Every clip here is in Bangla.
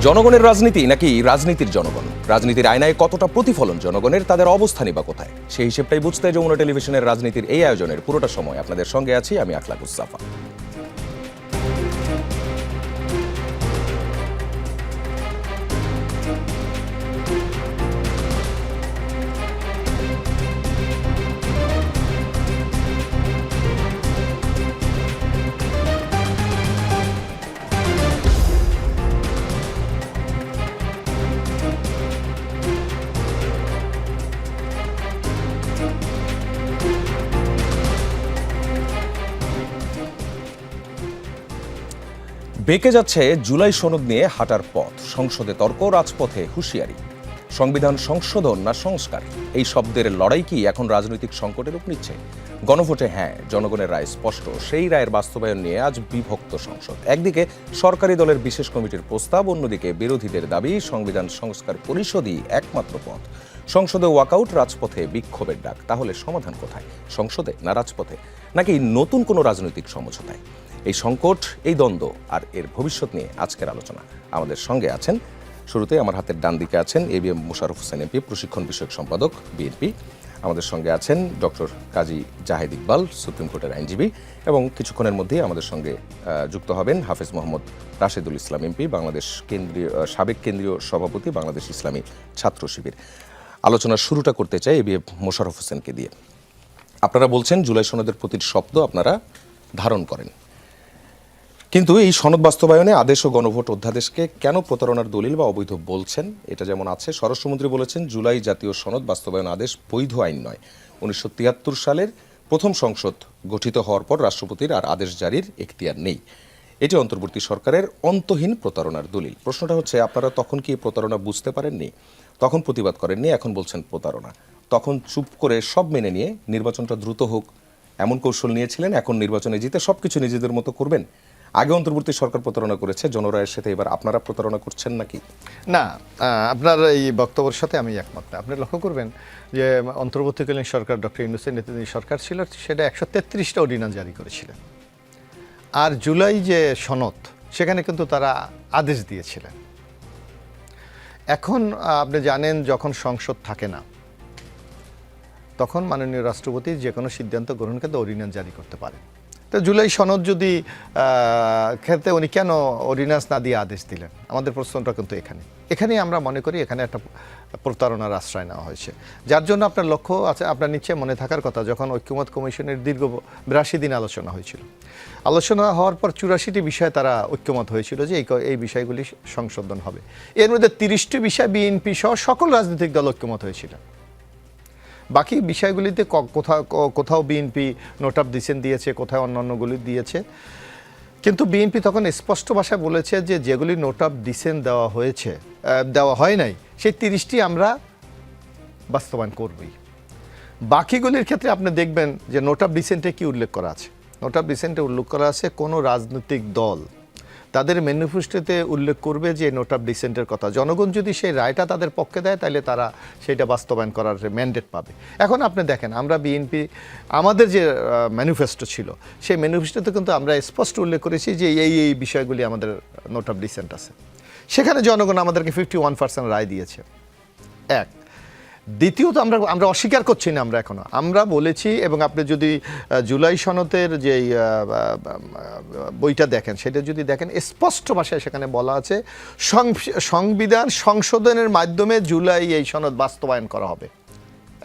জনগণের রাজনীতি নাকি রাজনীতির জনগণ? রাজনীতির আয়নায় কতটা প্রতিফলন জনগণের, তাদের অবস্থানই বা কোথায়? সেই হিসেবটাই বুঝতে যমুনা টেলিভিশনের রাজনীতির এই আয়োজনের পুরোটা সময় আপনাদের সঙ্গে আছি আমি আখলাকুস সাফা। বেঁকে যাচ্ছে জুলাই সনদ নিয়ে হাঁটার পথ, সংসদে তর্ক, রাজপথে হুঁশিয়ারি। সংবিধান সংশোধন না সংস্কার, এই শব্দের লড়াই কি এখন রাজনৈতিক সংকটের রূপ নিচ্ছে? গণভোটে হ্যাঁ, জনগণের রায় স্পষ্ট, সেই রায়ের বাস্তবায়ন নিয়ে আজ বিভক্ত সংসদ। একদিকে সরকারি দলের বিশেষ কমিটির প্রস্তাব, অন্যদিকে বিরোধীদের দাবি সংবিধান সংস্কার পরিষদই একমাত্র পথ। সংসদে ওয়াকআউট, রাজপথে বিক্ষোভের ডাক। তাহলে সমাধান কোথায়? সংসদে না রাজপথে, নাকি নতুন কোনো রাজনৈতিক সমঝোতায়? এই সংকট, এই দ্বন্দ্ব আর এর ভবিষ্যৎ নিয়ে আজকের আলোচনা। আমাদের সঙ্গে আছেন, শুরুতে আমার হাতের ডান দিকে আছেন এবিএম মোশাররফ হোসেন এমপি, প্রশিক্ষণ বিষয়ক সম্পাদক, বিএনপি। আমাদের সঙ্গে আছেন ডক্টর কাজী জাহেদ ইকবাল, সুপ্রিম কোর্টের আইনজীবী। এবং কিছুক্ষণের মধ্যেই আমাদের সঙ্গে যুক্ত হবেন হাফেজ মোহাম্মদ রাশেদুল ইসলাম এমপি, বাংলাদেশ সাবেক কেন্দ্রীয় সভাপতি, বাংলাদেশ ইসলামী ছাত্র শিবির। আলোচনার শুরুটা করতে চাই এবিএম মোশাররফ হোসেনকে দিয়ে। আপনারা বলছেন জুলাই সনদের প্রতিটি শব্দ আপনারা ধারণ করেন, কিন্তু এই সনদ বাস্তবায়নে আদেশ ও গণভোট অধ্যাদেশকে কেন প্রতারণার দলিল বা অবৈধ বলছেন? এটা যেমন আছে, স্বরাষ্ট্রমন্ত্রী বলেছেন জুলাই জাতীয় সনদ বাস্তবায়ন আদেশ বৈধ আইন নয়। 1973 সালের প্রথম সংসদ গঠিত হওয়ার পর রাষ্ট্রপতির আর আদেশ জারির এখতিয়ার নেই। এটি অন্তর্বর্তী সরকারের অন্তহীন প্রতারণার দলিল। প্রশ্নটা হচ্ছে, আপনারা তখন কি প্রতারণা বুঝতে পারেননি? তখন প্রতিবাদ করেননি, এখন বলছেন প্রতারণা। তখন চুপ করে সব মেনে নিয়ে নির্বাচনটা দ্রুত হোক এমন কৌশল নিয়েছিলেন, এখন নির্বাচনে জিতে সবকিছু নিজেদের মতো করবেন। আগে অন্তর্বর্তী সরকার প্রতারণা করেছে জনরায়ের সাথে, এবার আপনারা প্রতারণা করছেন নাকি? না, আপনার এই বক্তব্যের সাথে আমি একমত না। আপনি লক্ষ্য করবেন যে অন্তর্বর্তীকালীন সরকার ডক্টর ইউনূসের নেতৃত্বাধীন সরকার ছিল, সেটা 133টা অর্ডিন্যান্স জারি করেছিলেন। আর জুলাই যে সনদ, সেখানে কিন্তু তারা আদেশ দিয়েছিলেন। এখন আপনি জানেন, যখন সংসদ থাকে না তখন মাননীয় রাষ্ট্রপতি যে কোনো সিদ্ধান্ত গ্রহণ করতে অর্ডিন্যান্স জারি করতে পারেন। তো জুলাই সনদ যদি ক্ষেত্রে উনি কেন অর্ডিন্যান্স না দিয়ে আদেশ দিলেন? আমাদের প্রশ্নটা কিন্তু এখানেই আমরা মনে করি এখানে একটা প্রতারণার আশ্রয় নেওয়া হয়েছে, যার জন্য আপনার লক্ষ্য আছে, আপনার নিশ্চয় মনে থাকার কথা, যখন ঐক্যমত কমিশনের দীর্ঘ 82 দিন আলোচনা হয়েছিল। আলোচনা হওয়ার পর 84টি বিষয়ে তারা ঐক্যমত হয়েছিল যে এই বিষয়গুলি সংশোধন হবে। এর মধ্যে 30টি বিষয় বিএনপি সহ সকল রাজনৈতিক দল ঐক্যমত হয়েছিল। বাকি বিষয়গুলিতে কোথাও বিএনপি নোট অফ ডিসেন্ট দিয়েছে, কোথাও অন্যান্যগুলি দিয়েছে। কিন্তু বিএনপি তখন স্পষ্ট ভাষায় বলেছে যে যেগুলি নোট অফ ডিসেন্ট দেওয়া হয় নাই, সেই 30টি আমরা বাস্তবায়ন করবই। বাকিগুলির ক্ষেত্রে আপনি দেখবেন যে নোট অফ ডিসেন্টে কি উল্লেখ করা আছে। নোট অফ ডিসেন্টে উল্লেখ করা আছে কোনো রাজনৈতিক দল তাদের ম্যানিফেস্টোতে উল্লেখ করবে যে নোট অফ ডিসেন্টের কথা। জনগণ যদি সেই রায়টা তাদের পক্ষে দেয়, তাহলে তারা সেইটা বাস্তবায়ন করার ম্যান্ডেট পাবে। এখন আপনি দেখেন, আমরা বিএনপি আমাদের যে ম্যানিফেস্টো ছিল, সেই ম্যানিফেস্টোতে কিন্তু আমরা স্পষ্ট উল্লেখ করেছি যে এই বিষয়গুলি আমাদের নোট অফ ডিসেন্ট আছে। সেখানে জনগণ আমাদেরকে 51% রায় দিয়েছে। এক, দ্বিতীয়ত আমরা অস্বীকার করছি না, আমরা বলেছি, এবং আপনি যদি জুলাই সনদের যে বইটা দেখেন, সেটা যদি দেখেন, স্পষ্ট ভাষায় সেখানে বলা আছে সংবিধান সংশোধনের মাধ্যমে জুলাই এই সনদ বাস্তবায়ন করা হবে।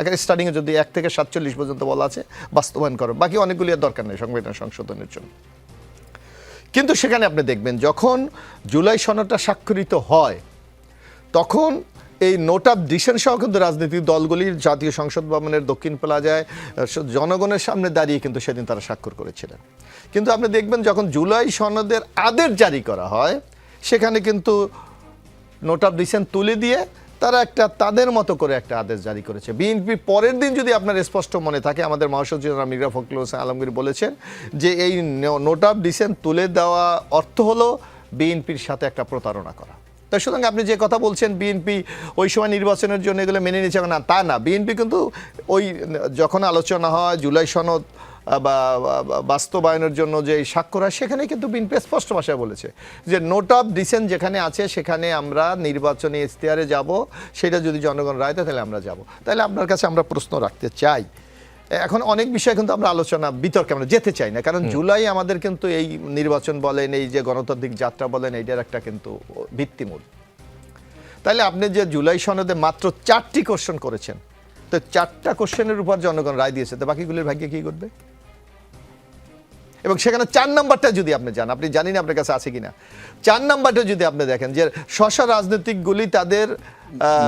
এখানে স্টার্টিংয়ে যদি 1 থেকে 47 পর্যন্ত বলা আছে বাস্তবায়ন করা, বাকি অনেকগুলি আর দরকার নেই সংবিধান সংশোধনের জন্য। কিন্তু সেখানে আপনি দেখবেন, যখন জুলাই সনদটা স্বাক্ষরিত হয়, তখন এই নোট অফ ডিসেন্ট সহ কিন্তু রাজনৈতিক দলগুলির জাতীয় সংসদ ভবনের দক্ষিণ প্লাজায় জনগণের সামনে দাঁড়িয়ে কিন্তু সেদিন তারা স্বাক্ষর করেছিলেন। কিন্তু আপনি দেখবেন, যখন জুলাই সনদের আদেশ জারি করা হয়, সেখানে কিন্তু নোট অফ ডিসেন্ট তুলে দিয়ে তারা তাদের মতো করে একটা আদেশ জারি করেছে। বিএনপি পরের দিন, যদি আপনার স্পষ্ট মনে থাকে, আমাদের মহাসচিব মির্জা ফখরুল হোসেন আলমগীর বলেছেন যে এই নোট অফ ডিসেন্ট তুলে দেওয়া অর্থ হলো বিএনপির সাথে একটা প্রতারণা করা। তাই সুতরাং আপনি যে কথা বলছেন বিএনপি ওই সময় নির্বাচনের জন্য এগুলো মেনে নিচ্ছে না, তা না। বিএনপি কিন্তু ওই যখন আলোচনা হয়, জুলাই সনদ বাস্তবায়নের জন্য যে স্বাক্ষর হয় সেখানে কিন্তু বিএনপি স্পষ্ট ভাষায় বলেছে যে নোট অফ ডিসেন্ট যেখানে আছে সেখানে আমরা নির্বাচনী ইশতেহারে যাব, সেটা যদি জনগণ রায় দেয় তাহলে আমরা যাব। তাহলে আপনার কাছে আমরা প্রশ্ন রাখতে চাই, এখন অনেক বিষয় কিন্তু আমরা আলোচনা বিতর্কে আমরা যেতে চাই না, কারণ জুলাই আমাদের কিন্তু এই নির্বাচন বলেন, এই যে গণতান্ত্রিক যাত্রা বলেন, এইটার একটা কিন্তু ভিত্তিমূল। তাহলে আপনি যে জুলাই সনদে মাত্র 4টি কোশ্চেন করেছেন, তো 4টা কোশ্চেনের উপর জনগণ রায় দিয়েছে, তো বাকিগুলির ভাগ্যে কি করবে? এবং সেখানে 4 নাম্বারটা যদি আপনি যান, আপনি জানি না আপনার কাছে আছে কিনা, 4 নাম্বারটা যদি আপনি দেখেন যে রাজনৈতিক গুলি তাদের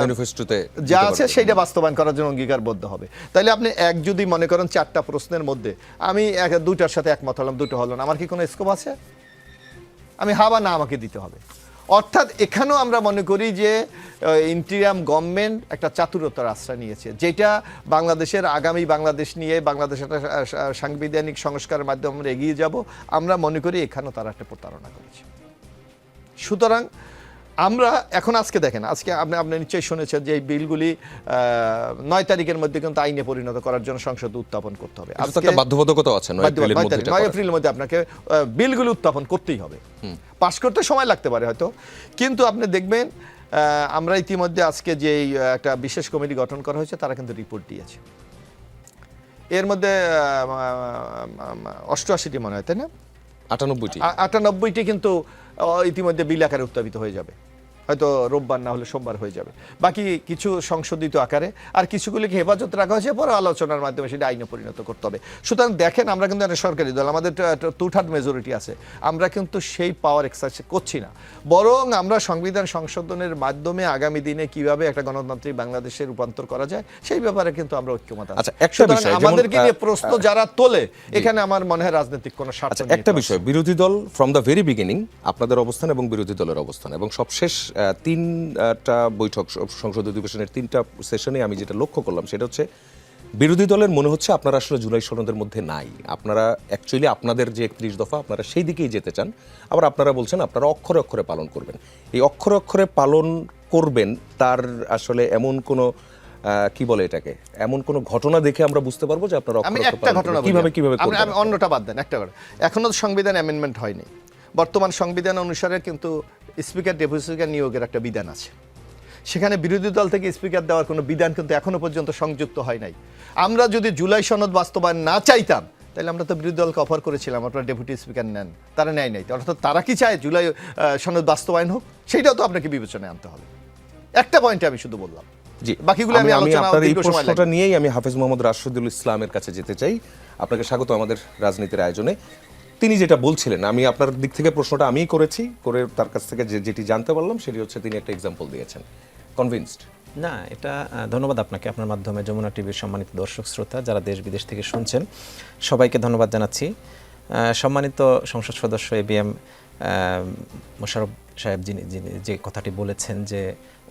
ম্যানিফেস্টোতে যা আছে সেইটা বাস্তবায়ন করার জন্য অঙ্গীকারবদ্ধ হবে। তাহলে আপনি যদি মনে করেন 4টা প্রশ্নের মধ্যে আমি 2টার সাথে একমত হলাম, 2টো হলো না, আমার কি কোনো স্কোপ আছে? আমি হা বা না আমাকে দিতে হবে। অর্থাৎ এখানেও আমরা মনে করি যে ইন্টিরিয়াম গভর্নমেন্ট একটা চাতুরতার আশ্রয় নিয়েছে, যেটা বাংলাদেশের আগামী বাংলাদেশ নিয়ে বাংলাদেশের একটা সাংবিধানিক সংস্কারের মাধ্যমে আমরা এগিয়ে যাব, আমরা মনে করি এখানেও তারা একটা প্রতারণা করেছে। সুতরাং আমরা এখন আজকে দেখেন, আজকে আপনি নিশ্চয়ই শুনেছেন যে এই বিলগুলি 9 তারিখের মধ্যে কিন্তু আইনে পরিণত করার জন্য সংসদে উত্থাপন করতে হবে। আজকে বাধ্যবাধকতা আছে 9 এপ্রিলের মধ্যে আপনাকে বিলগুলি উত্থাপন করতেই হবে। পাস করতে সময় লাগতে পারে হয়তো, কিন্তু আপনি দেখবেন আমরা ইতিমধ্যে আজকে যে একটা বিশেষ কমিটি গঠন করা হয়েছে তারা কিন্তু রিপোর্ট দিয়েছে, এর মধ্যে 88টি মনে হয়, তাই না? 98টি কিন্তু ইতিমধ্যে বিল আকারে উত্থাপিত হয়ে যাবে, হয়তো রোববার না হলে সোমবার হয়ে যাবে। বাকি কিছু সংশোধিত আকারে, আর কিছুগুলিকে হেফাজত রাখা হয়েছে, পরে আলোচনার মাধ্যমে সেটা আইনে পরিণত করতে হবে। সুতরাং দেখেন, আমরা কিন্তু একটা সরকারি দল, আমাদের 2/3 মেজরিটি আছে, আমরা কিন্তু সেই পাওয়ার এক্সারসাইজ করছি না, বরং আমরা সংবিধান সংশোধনের মাধ্যমে আগামী দিনে কিভাবে একটা গণতান্ত্রিক বাংলাদেশে রূপান্তর করা যায় সেই ব্যাপারে কিন্তু আমরা ঐক্যমত আছি। আচ্ছা, একটা বিষয় আমাদেরকে নিয়ে প্রশ্ন যারা তোলে, এখানে আমার মনে হয় রাজনৈতিক কোনো স্বার্থ নেই। একটা বিষয়, বিরোধী দল ফ্রম দ্য ভেরি বিগিনিং আপনাদের অবস্থান এবং বিরোধী দলের অবস্থান এবং সবশেষ 3টা বৈঠক সংসদ অধিবেশনের 3টা সেশনে আমি যেটা লক্ষ্য করলাম সেটা হচ্ছে বিরোধী দলের মনে হচ্ছে আপনারা আসলে জুলাই সনদের মধ্যে নাই, আপনারা অ্যাকচুয়ালি আপনাদের যে 31 দফা আপনারা সেই দিকেই যেতে চান, আবার আপনারা বলছেন আপনারা অক্ষরে অক্ষরে পালন করবেন। এই অক্ষরে অক্ষরে পালন করবেন তার আসলে এমন কোনো কি বলে এটাকে, এমন কোনো ঘটনা দেখে আমরা বুঝতে পারবো যে আপনারা আমি একটা ঘটনা কিভাবে করবেন? আমি অন্যটা বাদ দেন, একটা কথা, এখনো সংবিধান অ্যামেন্ডমেন্ট হয়নি। বর্তমান সংবিধান অনুসারে কিন্তু স্পিকার ডেপুটি স্পিকার নিয়োগের একটা বিধান আছে, সেখানে বিরোধী দল থেকে স্পিকার দেওয়ার কোনো বিধান কিন্তু এখনো পর্যন্ত সংযুক্ত হয় নাই। আমরা যদি জুলাই সনদ বাস্তবায়ন না চাইতাম তাহলে আমরা তো বিরোধী দলকে অফার করেছিলাম আপনারা ডেপুটি স্পিকার নেন, তারা নেয় নাই। অর্থাৎ তারা কি চায় জুলাই সনদ বাস্তবায়ন হোক, সেইটাও তো আপনাকে বিবেচনায় আনতে হবে। একটা পয়েন্টে আমি শুধু বললাম, জি বাকিগুলো আমি আলোচনা আপনার এই প্রশ্নটা নিয়েই আমি হাফেজ মোহাম্মদ রাশিদুল ইসলামের কাছে যেতে চাই। আপনাকে স্বাগত আমাদের রাজনীতির আয়োজনে। তিনি যেটা বলছিলেন, আমি আপনার দিক থেকে প্রশ্নটা আমিই করেছি, করে তার কাছ থেকে যেটি জানতে পারলাম সেটি হচ্ছে তিনি একটা এক্সাম্পল দিয়েছেন। কনভিন্সড না, এটা ধন্যবাদ আপনাকে, আপনার মাধ্যমে যমুনা টিভির সম্মানিত দর্শক শ্রোতা যারা দেশ বিদেশ থেকে শুনছেন সবাইকে ধন্যবাদ জানাচ্ছি। সম্মানিত সংসদ সদস্য ABM মোশাররফ সাহেব যিনি যে কথাটি বলেছেন যে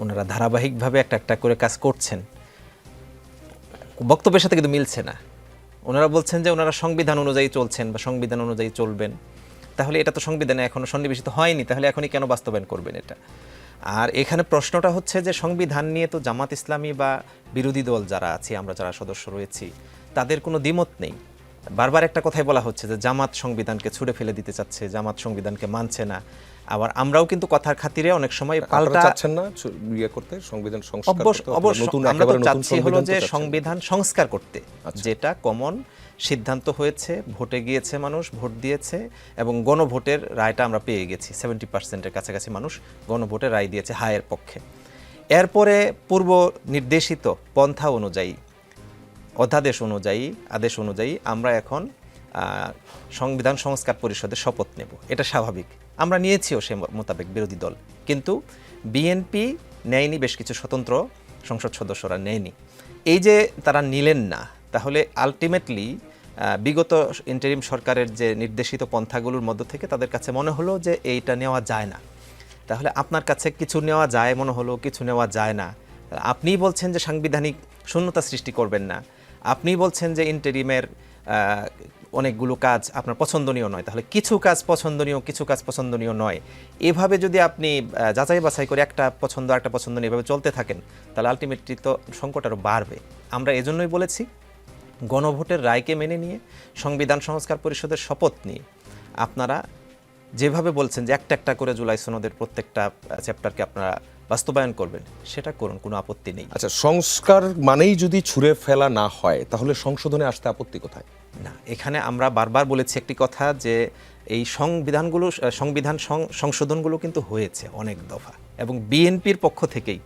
ওনারা ধারাবাহিকভাবে একটা করে কাজ করছেন, বক্তব্যের সাথে কিন্তু মিলছে না। ওনারা বলছেন যে ওনারা সংবিধান অনুযায়ী চলছেন বা সংবিধান অনুযায়ী চলবেন, তাহলে এটা তো সংবিধানে এখনো সন্নিবেশিত হয়নি, তাহলে এখনই কেন বাস্তবায়ন করবেন এটা? আর এখানে প্রশ্নটা হচ্ছে যে সংবিধান নিয়ে তো জামাত ইসলামী বা বিরোধী দল যারা আছে, আমরা যারা সদস্য রয়েছি, তাদের কোনো দ্বিমত নেই। বারবার একটা কথাই বলা হচ্ছে যে জামাত সংবিধানকে ছুঁড়ে ফেলে দিতে চাচ্ছে, জামাত সংবিধানকে মানছে না। আবার আমরাও কিন্তু কথার খাতিরে অনেক সময় পাল্টা চাচ্ছেন না ইয়ে করতে, সংবিধান সংস্কার করতে, অবশ্যই আমরা তো চাচ্ছি হলো যে সংবিধান সংস্কার করতে, যেটা কমন সিদ্ধান্ত হয়েছে, ভোটে গিয়েছে মানুষ, ভোট দিয়েছে এবং গণভোটের রায়টা আমরা পেয়ে গেছি। 70%-এর কাছাকাছি মানুষ গণভোটের রায় দিয়েছে হায়ের পক্ষে। এরপরে পূর্ব নির্দেশিত পন্থা অনুযায়ী, অধ্যাদেশ অনুযায়ী, আদেশ অনুযায়ী আমরা এখন সংবিধান সংস্কার পরিষদের শপথ নেব। এটা স্বাভাবিক, আমরা নিয়েছিও সে মোতাবেক বিরোধী দল, কিন্তু বিএনপি নেয়নি, বেশ কিছু স্বতন্ত্র সংসদ সদস্যরা নেয়নি। এই যে তারা নিলেন না, তাহলে আলটিমেটলি বিগত ইন্টারিম সরকারের যে নির্দেশিত পন্থাগুলোর মধ্য থেকে তাদের কাছে মনে হলো যে এইটা নেওয়া যায় না। তাহলে আপনার কাছে কিছু নেওয়া যায় মনে হলো, কিছু নেওয়া যায় না। আপনিই বলছেন যে সাংবিধানিক শূন্যতা সৃষ্টি করবেন না, আপনিই বলছেন যে ইন্টারিমের অনেকগুলো কাজ আপনার পছন্দনীয় নয়, তাহলে কিছু কাজ পছন্দনীয়, কিছু কাজ পছন্দনীয় নয়। এভাবে যদি আপনি যাচাই বাছাই করে একটা পছন্দ একটা পছন্দনীয় এভাবে চলতে থাকেন, তাহলে আলটিমেটলি তো সংকট আরও বাড়বে। আমরা এজন্যই বলেছি গণভোটের রায়কে মেনে নিয়ে সংবিধান সংস্কার পরিষদের শপথ নিয়ে আপনারা যেভাবে বলছেন যে একটা একটা করে জুলাই সনদের প্রত্যেকটা চ্যাপ্টারকে আপনারা বাস্তবায়ন করবেন, সেটা করুন, কোনো আপত্তি নেই। আচ্ছা, সংস্কার মানেই যদি ছুঁড়ে ফেলা না হয় তাহলে সংশোধনে আসতে আপত্তি কোথায়? না, এখানে আমরা বারবার বলেছি একটি কথা যে এই সংবিধান সংশোধনগুলো কিন্তু হয়েছে অনেক দফা, এবং বিএনপির পক্ষ থেকেই,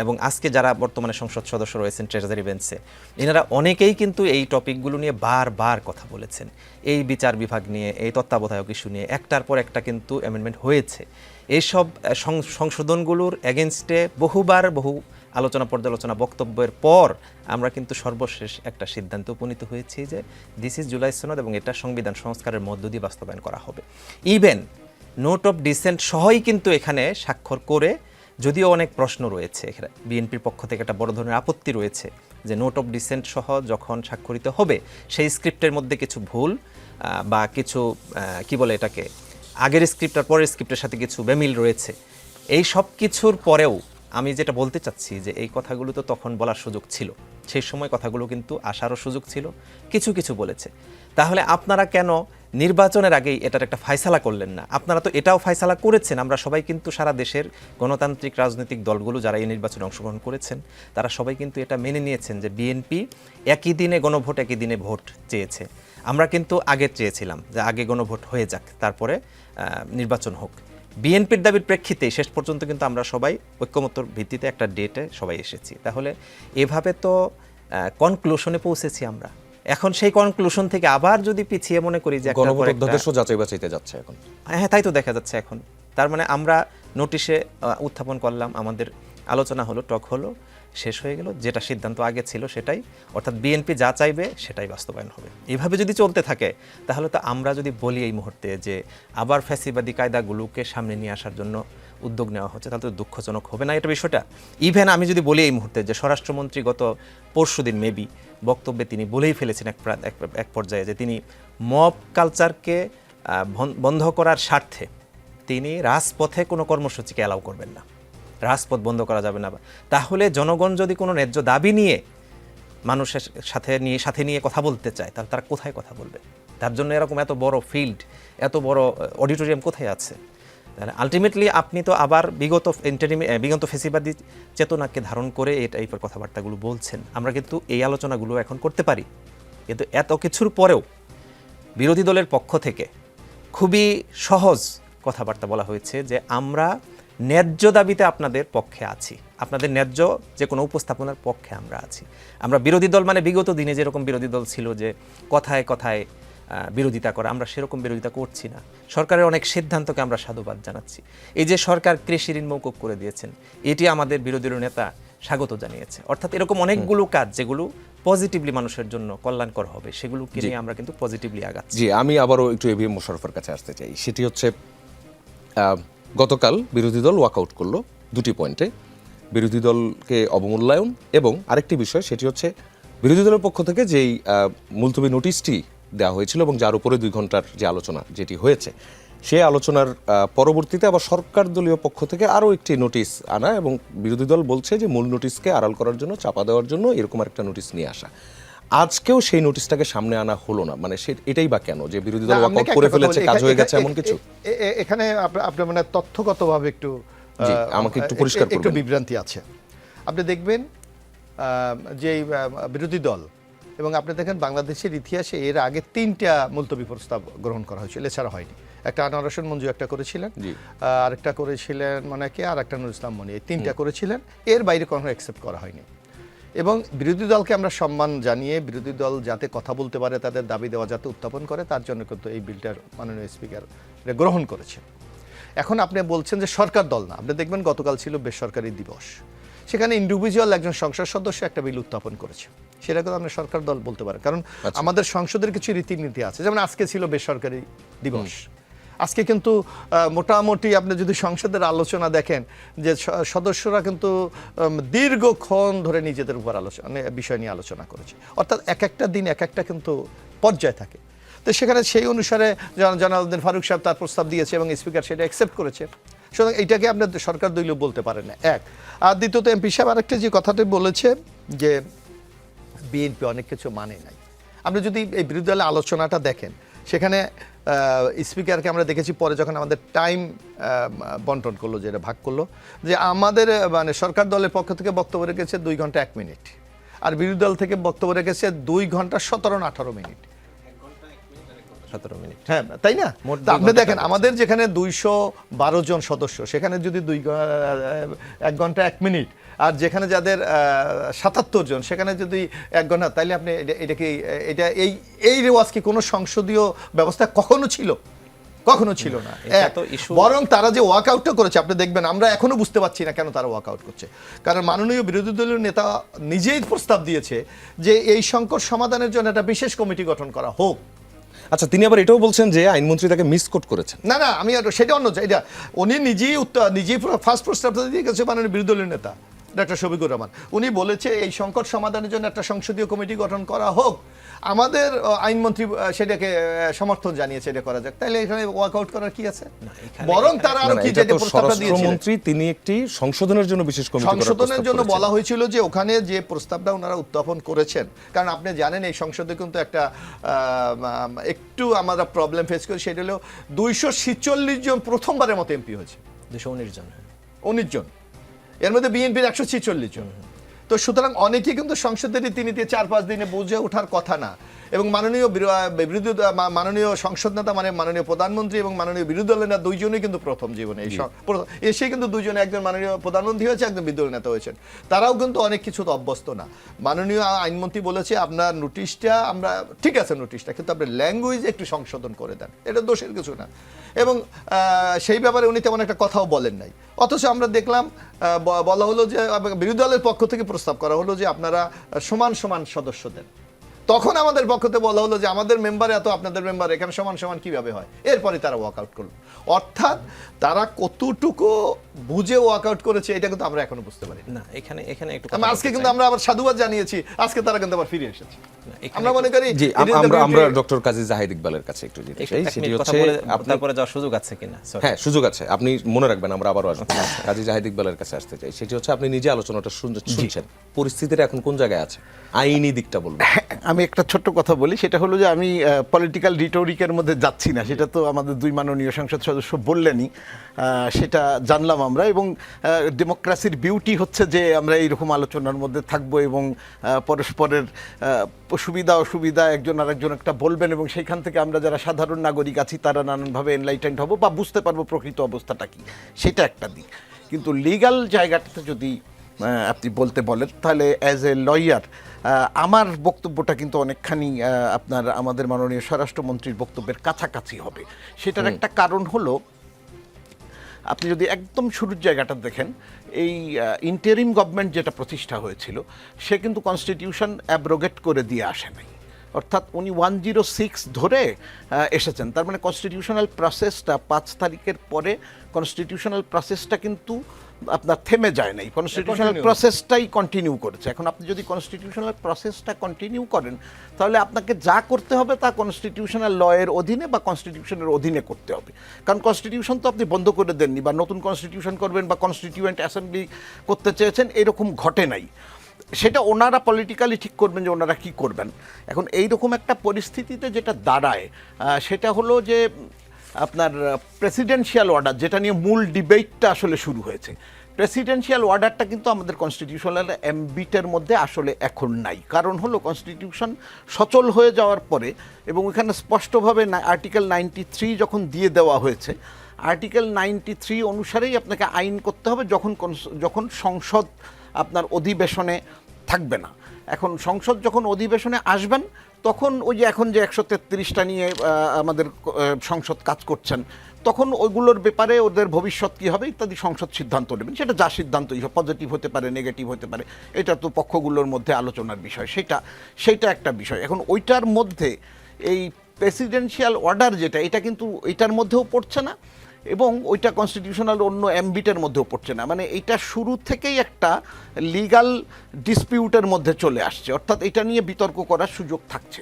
এবং আজকে যারা বর্তমানে সংসদ সদস্য রয়েছেন ট্রেজারি বেঞ্চে, এনারা অনেকেই কিন্তু এই টপিকগুলো নিয়ে বারবার কথা বলেছেন। এই বিচার বিভাগ নিয়ে, এই তত্ত্বাবধায়ক ইস্যু নিয়ে একটার পর একটা কিন্তু অ্যামেন্ডমেন্ট হয়েছে। এইসব সংশোধনগুলোর এগেনস্টে বহুবার বহু আলোচনা পর্যালোচনা বক্তব্যের পর আমরা কিন্তু সর্বশেষ একটা সিদ্ধান্ত উপনীত হয়েছি যে দিস ইজ জুলাই সনদ, এবং এটা সংবিধান সংস্কারের মধ্য দিয়ে বাস্তবায়ন করা হবে। ইভেন নোট অফ ডিসেন্ট সহই কিন্তু এখানে স্বাক্ষর করে, যদিও অনেক প্রশ্ন রয়েছে, এখানে বিএনপির পক্ষ থেকে একটা বড় ধরনের আপত্তি রয়েছে যে নোট অফ ডিসেন্ট সহ যখন স্বাক্ষরিত হবে সেই স্ক্রিপ্টের মধ্যে কিছু ভুল বা কিছু কি বলে এটাকে, আগের স্ক্রিপ্ট আর পরের স্ক্রিপ্টের সাথে কিছু বেমিল রয়েছে। এই সব কিছুর পরেও আমি যেটা বলতে চাচ্ছি যে এই কথাগুলো তো তখন বলার সুযোগ ছিল, সেই সময় কথাগুলো কিন্তু আসারও সুযোগ ছিল, কিছু কিছু বলেছে। তাহলে আপনারা কেন নির্বাচনের আগেই এটার একটা ফায়সালা করলেন না? আপনারা তো এটাও ফায়সালা করেছেন। আমরা সবাই কিন্তু সারা দেশের গণতান্ত্রিক রাজনৈতিক দলগুলো যারা এই নির্বাচনে অংশগ্রহণ করেছেন তারা সবাই কিন্তু এটা মেনে নিয়েছেন যে বিএনপি একই দিনে গণভোট, একই দিনে ভোট চেয়েছে। আমরা কিন্তু আগে চেয়েছিলাম যে আগে গণভোট হয়ে যাক, তারপরে নির্বাচন হোক। বিএনপির দাবির প্রেক্ষিতে শেষ পর্যন্ত কিন্তু আমরা সবাই ঐক্যমত্যর ভিত্তিতে একটা ডেটে সবাই এসেছি। তাহলে এভাবে তো কনক্লুশনে পৌঁছেছি আমরা। এখন সেই কনক্লুশন থেকে আবার যদি পিছিয়ে মনে করি যে গণভোট অধ্যাদেশও যাচাই বাছাইতে যাচ্ছে এখন। হ্যাঁ, তাই তো দেখা যাচ্ছে এখন। তার মানে আমরা নোটিশে উত্থাপন করলাম, আমাদের আলোচনা হলো, টক হলো, শেষ হয়ে গেল, যেটা সিদ্ধান্ত আগে ছিল সেটাই, অর্থাৎ বিএনপি যা চাইবে সেটাই বাস্তবায়ন হবে। এভাবে যদি চলতে থাকে তাহলে তো আমরা যদি বলি এই মুহূর্তে যে আবার ফ্যাসিবাদী কায়দাগুলোকে সামনে নিয়ে আসার জন্য উদ্যোগ নেওয়া হচ্ছে, তাহলে তো দুঃখজনক হবে না এটা বিষয়টা? ইভেন আমি যদি বলি এই মুহূর্তে যে স্বরাষ্ট্রমন্ত্রী গত পরশুদিন মেবি বক্তব্যে তিনি বলেই ফেলেছেন এক পর্যায়ে যে তিনি মব কালচারকে বন্ধ করার স্বার্থে তিনি রাজপথে কোনো কর্মসূচিকে অ্যালাউ করবেন না, রাজপথ বন্ধ করা যাবে না। তাহলে জনগণ যদি কোনো ন্যায্য দাবি নিয়ে মানুষের সাথে নিয়ে কথা বলতে চায় তাহলে তারা কোথায় কথা বলবে? তার জন্য এরকম এত বড় ফিল্ড, এত বড় অডিটোরিয়াম কোথায় আছে? তাহলে আলটিমেটলি আপনি তো আবার বিগত ফেসিবাদী চেতনাকে ধারণ করে এই টাইপের কথাবার্তাগুলো বলছেন। আমরা কিন্তু এই আলোচনাগুলো এখন করতে পারি, কিন্তু এত কিছুর পরেও বিরোধী দলের পক্ষ থেকে খুবই সহজ কথাবার্তা বলা হয়েছে যে আমরা ন্যায্য দাবিতে আপনাদের পক্ষে আছি, আপনাদের ন্যায্য যে কোনো উপস্থাপনার পক্ষে আমরা আছি। আমরা বিরোধী দল মানে বিগত দিনে যেরকম বিরোধী দল ছিল যে কথায় কথায় বিরোধিতা করা, আমরা সেরকম বিরোধিতা করছি না। সরকারের অনেক সিদ্ধান্তকে আমরা সাধুবাদ জানাচ্ছি। এই যে সরকার কৃষি ঋণ মওকুফ করে দিয়েছেন, এটি আমাদের বিরোধী নেতা স্বাগত জানিয়েছে। অর্থাৎ এরকম অনেকগুলো কাজ যেগুলো পজিটিভলি মানুষের জন্য কল্যাণকর হবে, সেগুলোকে নিয়ে আমরা কিন্তু পজিটিভলি আগাচ্ছি। জি, আমি আবারও একটু এবিএম মোশাররফের কাছে আসতে চাই। সেটি হচ্ছে গতকাল বিরোধী দল ওয়াকআউট করলো দুটি পয়েন্টে, বিরোধী দলকে অবমূল্যায়ন এবং আরেকটি বিষয় সেটি হচ্ছে বিরোধী দলের পক্ষ থেকে যেই মুলতবি নোটিশটি দেওয়া হয়েছিল এবং যার উপরে 2 ঘন্টার যে আলোচনা যেটি হয়েছে, সেই আলোচনার পরবর্তীতে আবার সরকার দলীয় পক্ষ থেকে আরও একটি নোটিশ আনা, এবং বিরোধী দল বলছে যে মূল নোটিশকে আড়াল করার জন্য, চাপা দেওয়ার জন্য এরকম একটা নোটিশ নিয়ে আসা। আজকেও সেই নোটিশটাকে সামনে আনা হলো না, মানে এটাই বা কেন? যে বিরোধী দল ওয়াকআউট করে ফেলেছে, কাজ হয়ে গেছে এমন কিছু? এখানে আপনার মানে তথ্যগতভাবে একটু আমাকে একটু পরিষ্কার করবেন। একটু বিভ্রান্তি আছে। আপনি দেখবেন যে বিরোধী দল, এবং আপনি দেখেন বাংলাদেশের ইতিহাসে এর আগে 3টা মুলতবি প্রস্তাব গ্রহণ করা হয়েছিল, এছাড়া হয়নি। একটা আনোয়ার হোসেন মঞ্জু একটা করেছিলেন, আরেকটা করেছিলেন মানে কে, আর একটা নুরুল ইসলাম মনি, এই 3টা করেছিলেন। এর বাইরে কখনো অ্যাকসেপ্ট করা হয়নি। এবং বিরোধী দলকে আমরা সম্মান জানিয়ে বিরোধী দল যাতে কথা বলতে পারে, তাদের দাবি দেওয়া যাতে উত্থাপন করে, তার জন্য কিন্তু এই বিলটার মাননীয় স্পিকার গ্রহণ করেছে। এখন আপনি বলছেন যে সরকার দল না, আপনি দেখবেন গতকাল ছিল বেসরকারি দিবস, সেখানে ইন্ডিভিজুয়াল একজন সংসদ সদস্য একটা বিল উত্থাপন করেছে, সেটা কিন্তু আপনি সরকার দল বলতে পারেন। কারণ আমাদের সংসদের কিছু রীতিনীতি আছে, যেমন আজকে ছিল বেসরকারি দিবস। আজকে কিন্তু মোটামুটি আপনি যদি সংসদের আলোচনা দেখেন যে সদস্যরা কিন্তু দীর্ঘক্ষণ ধরে নিজেদের উপর বিষয় নিয়ে আলোচনা করেছে। অর্থাৎ এক একটা দিন এক একটা কিন্তু পর্যায় থাকে। তো সেখানে সেই অনুসারে জনালউদ্দিন ফারুক সাহেব তার প্রস্তাব দিয়েছে এবং স্পিকার সেটা অ্যাকসেপ্ট করেছে। সুতরাং এইটাকে আপনার সরকার দলীয় বলতে পারেন না, এক। আর দ্বিতীয়ত এমপি সাহেব আরেকটা যে কথাটি বলেছে যে বিএনপি অনেক কিছু মানে নাই, আপনি যদি এই বিরোধী দলের আলোচনাটা দেখেন, সেখানে স্পিকারকে আমরা দেখেছি পরে যখন আমাদের টাইম বন্টন করলো, যেটা ভাগ করলো, যে আমাদের মানে সরকার দলের পক্ষ থেকে বক্তব্য রেখেছে 2 ঘন্টা 1 মিনিট, আর বিরোধী দল থেকে বক্তব্য রেখেছে 2 ঘন্টা 17-18 মিনিট। 17 মিনিট। হ্যাঁ, তাই না? মোট তা 2 আপনি ঘন্টা দেখেন কাজ। আমাদের যেখানে 212 জন সদস্য, সেখানে যদি 1 ঘন্টা 1 মিনিট, আর যেখানে যাদের 77 জন সেখানে যদি 1 ঘন্টা, তাইলে আপনি এটা কি এটা এই রেওয়াজ কি কোনো সংসদীয় ব্যবস্থা কখনো ছিল? কখনো ছিল না। এটা তো issue। বরং তারা যে ওয়াকআউটটা করেছে, আপনি দেখবেন আমরা এখনো বুঝতে পারছি না কেন তারা ওয়াকআউট করছে। কারণ মাননীয় বিরোধী দলীয় নেতা নিজেই প্রস্তাব দিয়েছে যে এই সংকট সমাধানের জন্য একটা বিশেষ কমিটি গঠন করা হোক। আচ্ছা, তিনি আবার এটাও বলছেন যে আইনমন্ত্রী তাকে মিসকোট করেছেন। না না, আমি আর সেটা অন্য, এটা উনি নিজেই ফার্স্ট প্রস্তাবটা দিয়ে গেছে মাননীয় বিরোধী দলীয় নেতা ডক্টর শফিকুর রহমান। উনি বলেছে এই সংকট সমাধানের জন্য একটা সংসদীয় কমিটি গঠন করা হোক। আমাদের আইনমন্ত্রী সেটাকে সমর্থন জানিয়েছে এটা করা যাক। তাহলে এখানে ওয়ার্কআউট করার কি আছে? বরং তারা আরো কি যেটা প্রস্তাবটা দিয়েছিলেন, স্বরাষ্ট্রমন্ত্রী তিনি একটি সংশোধনের জন্য বিশেষ কমিটি করার সংশোধনের প্রস্তাব জন্য করেছেন। বলা হয়েছিল যে ওখানে যে প্রস্তাবটা ওনারা উত্থাপন করেছেন, কারণ আপনি জানেন এই সংসদে কিন্তু একটা একটু আমরা প্রবলেম ফেস করি, সেটা হলো 246 জন প্রথমবারের মতো এমপি হয়েছে। 219 জন। 19 জন, এর মধ্যে বিএনপির 146 জন। তো সুতরাং অনেকেই কিন্তু সংসদের রীতিনীতি 4-5 দিনে বুঝে ওঠার কথা না। এবং মাননীয় সংসদ নেতা মানে মাননীয় প্রধানমন্ত্রী এবং মাননীয় বিরোধী দলের নেতা দুইজনই কিন্তু প্রথম জীবনে এসে কিন্তু দুইজনে, একজন মাননীয় প্রধানমন্ত্রী হয়েছে, একজন বিরোধী দলের নেতা হয়েছেন। তারাও কিন্তু অনেক কিছু অভ্যস্ত না। মাননীয় আইনমন্ত্রী বলেছে আপনার নোটিশটা, আমরা ঠিক আছে নোটিশটা, কিন্তু আপনার ল্যাঙ্গুয়েজ একটু সংশোধন করে দেন, এটা দোষের কিছু না। এবং সেই ব্যাপারে উনি তেমন একটা কথাও বলেন নাই। অথচ আমরা দেখলাম বলা হলো যে বিরোধী দলের পক্ষ থেকে প্রস্তাব করা হলো যে আপনারা সমান সমান সদস্য দেন। তখন আমাদের পক্ষ থেকে বলা হলো যে আমাদের মেম্বার এত, আপনাদের মেম্বার, এখানে সমান সমান কিভাবে হয়? এরপরে তারা ওয়াকআউট করলো। অর্থাৎ তারা কতটুকু বুঝে ওয়াকআউট করেছে এটা কিন্তু আমরা এখনো বুঝতে পারি না। এখানে একটু আজকে কিন্তু আমরা আবার সাধুবাদ জানিয়েছি, আজকে তারা কিন্তু আবার ফিরে এসেছে। আমরা মনে করি জি, আমরা ডক্টর কাজী জাহিদ ইকবালের কাছে একটু যেতে চাই। সেটি হচ্ছে তারপরে যাওয়ার সুযোগ আছে কিনা? হ্যাঁ, সুযোগ আছে, আপনি মনে রাখবেন, আমরা আবারও আসবো। কাজী জাহিদ ইকবালের কাছে আসতে চাই। সেটি হচ্ছে আপনি নিজে আলোচনাটা শুনছেন, পরিস্থিতিটা এখন কোন জায়গায় আছে, আইনি দিকটা বলবেন। আমি একটা ছোট্ট কথা বলি, সেটা হলো যে আমি পলিটিক্যাল রিটোরিকের মধ্যে যাচ্ছি না, সেটা তো আমাদের 2 মাননীয় সংসদ সদস্য বললেনই, সেটা জানলাম আমরা। এবং ডেমোক্রেসির বিউটি হচ্ছে যে আমরা এইরকম আলোচনার মধ্যে থাকবো এবং পরস্পরের সুবিধা অসুবিধা একজন আরেকজন একটা বলবেন, এবং সেইখান থেকে আমরা যারা সাধারণ নাগরিক আছি তারা নানানভাবে এনলাইটেন্ড হব বা বুঝতে পারবো প্রকৃত অবস্থাটা কি, সেটা একটা দিক। কিন্তু লিগ্যাল জায়গাটাতে যদি আপনি বলতে বলেন, তাহলে অ্যাজ এ লয়ার আমার বক্তব্যটা কিন্তু অনেকখানি আমাদের মাননীয় স্বরাষ্ট্রমন্ত্রীর বক্তব্যের কাছাকাছি হবে। সেটার একটা কারণ হলো, আপনি যদি একদম শুরুর জায়গাটা দেখেন, এই ইন্টারিম গভর্নমেন্ট যেটা প্রতিষ্ঠা হয়েছিল সে কিন্তু কনস্টিটিউশন অ্যাব্রোগেট করে দিয়ে আসে নাই। অর্থাৎ উনি 106 ধরে এসেছেন। তার মানে কনস্টিটিউশনাল প্রসেসটা 5 তারিখের পরে কনস্টিটিউশনাল প্রসেসটা কিন্তু আপনার থেমে যায় নাই, কনস্টিটিউশনাল প্রসেসটাই কন্টিনিউ করেছে। এখন আপনি যদি কনস্টিটিউশনাল প্রসেসটা কন্টিনিউ করেন, তাহলে আপনাকে যা করতে হবে তা কনস্টিটিউশনাল লয়ের অধীনে বা কনস্টিটিউশনের অধীনে করতে হবে। কারণ কনস্টিটিউশন তো আপনি বন্ধ করে দেননি, বা নতুন কনস্টিটিউশন করবেন বা কনস্টিটিউয়েন্ট অ্যাসেম্বলি করতে চেয়েছেন, এরকম ঘটে নাই। সেটা ওনারা পলিটিক্যালি ঠিক করবেন যে ওনারা কী করবেন। এখন এইরকম একটা পরিস্থিতিতে যেটা দাঁড়ায় সেটা হলো যে আপনার প্রেসিডেন্সিয়াল অর্ডার, যেটা নিয়ে মূল ডিবেটটা আসলে শুরু হয়েছে, প্রেসিডেন্সিয়াল অর্ডারটা কিন্তু আমাদের কনস্টিটিউশনাল এমবিটের মধ্যে আসলে এখন নাই। কারণ হলো কনস্টিটিউশন সচল হয়ে যাওয়ার পরে, এবং এখানে স্পষ্টভাবে আর্টিকেল 93 যখন দিয়ে দেওয়া হয়েছে, আর্টিকেল 93 অনুসারেই আপনাকে আইন করতে হবে যখন সংসদ আপনার অধিবেশনে থাকবে না। এখন সংসদ যখন অধিবেশনে আসবেন, তখন ওই যে এখন যে 133টা নিয়ে আমাদের সংসদ কাজ করছেন, তখন ওইগুলোর ব্যাপারে ওদের ভবিষ্যৎ কী হবে ইত্যাদি সংসদ সিদ্ধান্ত নেবেন। সেটা যা সিদ্ধান্তই হোক, পজিটিভ হতে পারে, নেগেটিভ হতে পারে, এটা তো পক্ষগুলোর মধ্যে আলোচনার বিষয়, সেইটা একটা বিষয়। এখন ওইটার মধ্যে এই প্রেসিডেন্সিয়াল অর্ডার যেটা, এটা কিন্তু এইটার মধ্যেও পড়ছে না, এবং ওইটা কনস্টিটিউশনাল অন্য এমবিটের মধ্যেও পড়ছে না। মানে এটা শুরু থেকেই একটা লিগ্যাল ডিসপিউটের মধ্যে চলে আসছে, অর্থাৎ এটা নিয়ে বিতর্ক করার সুযোগ থাকছে।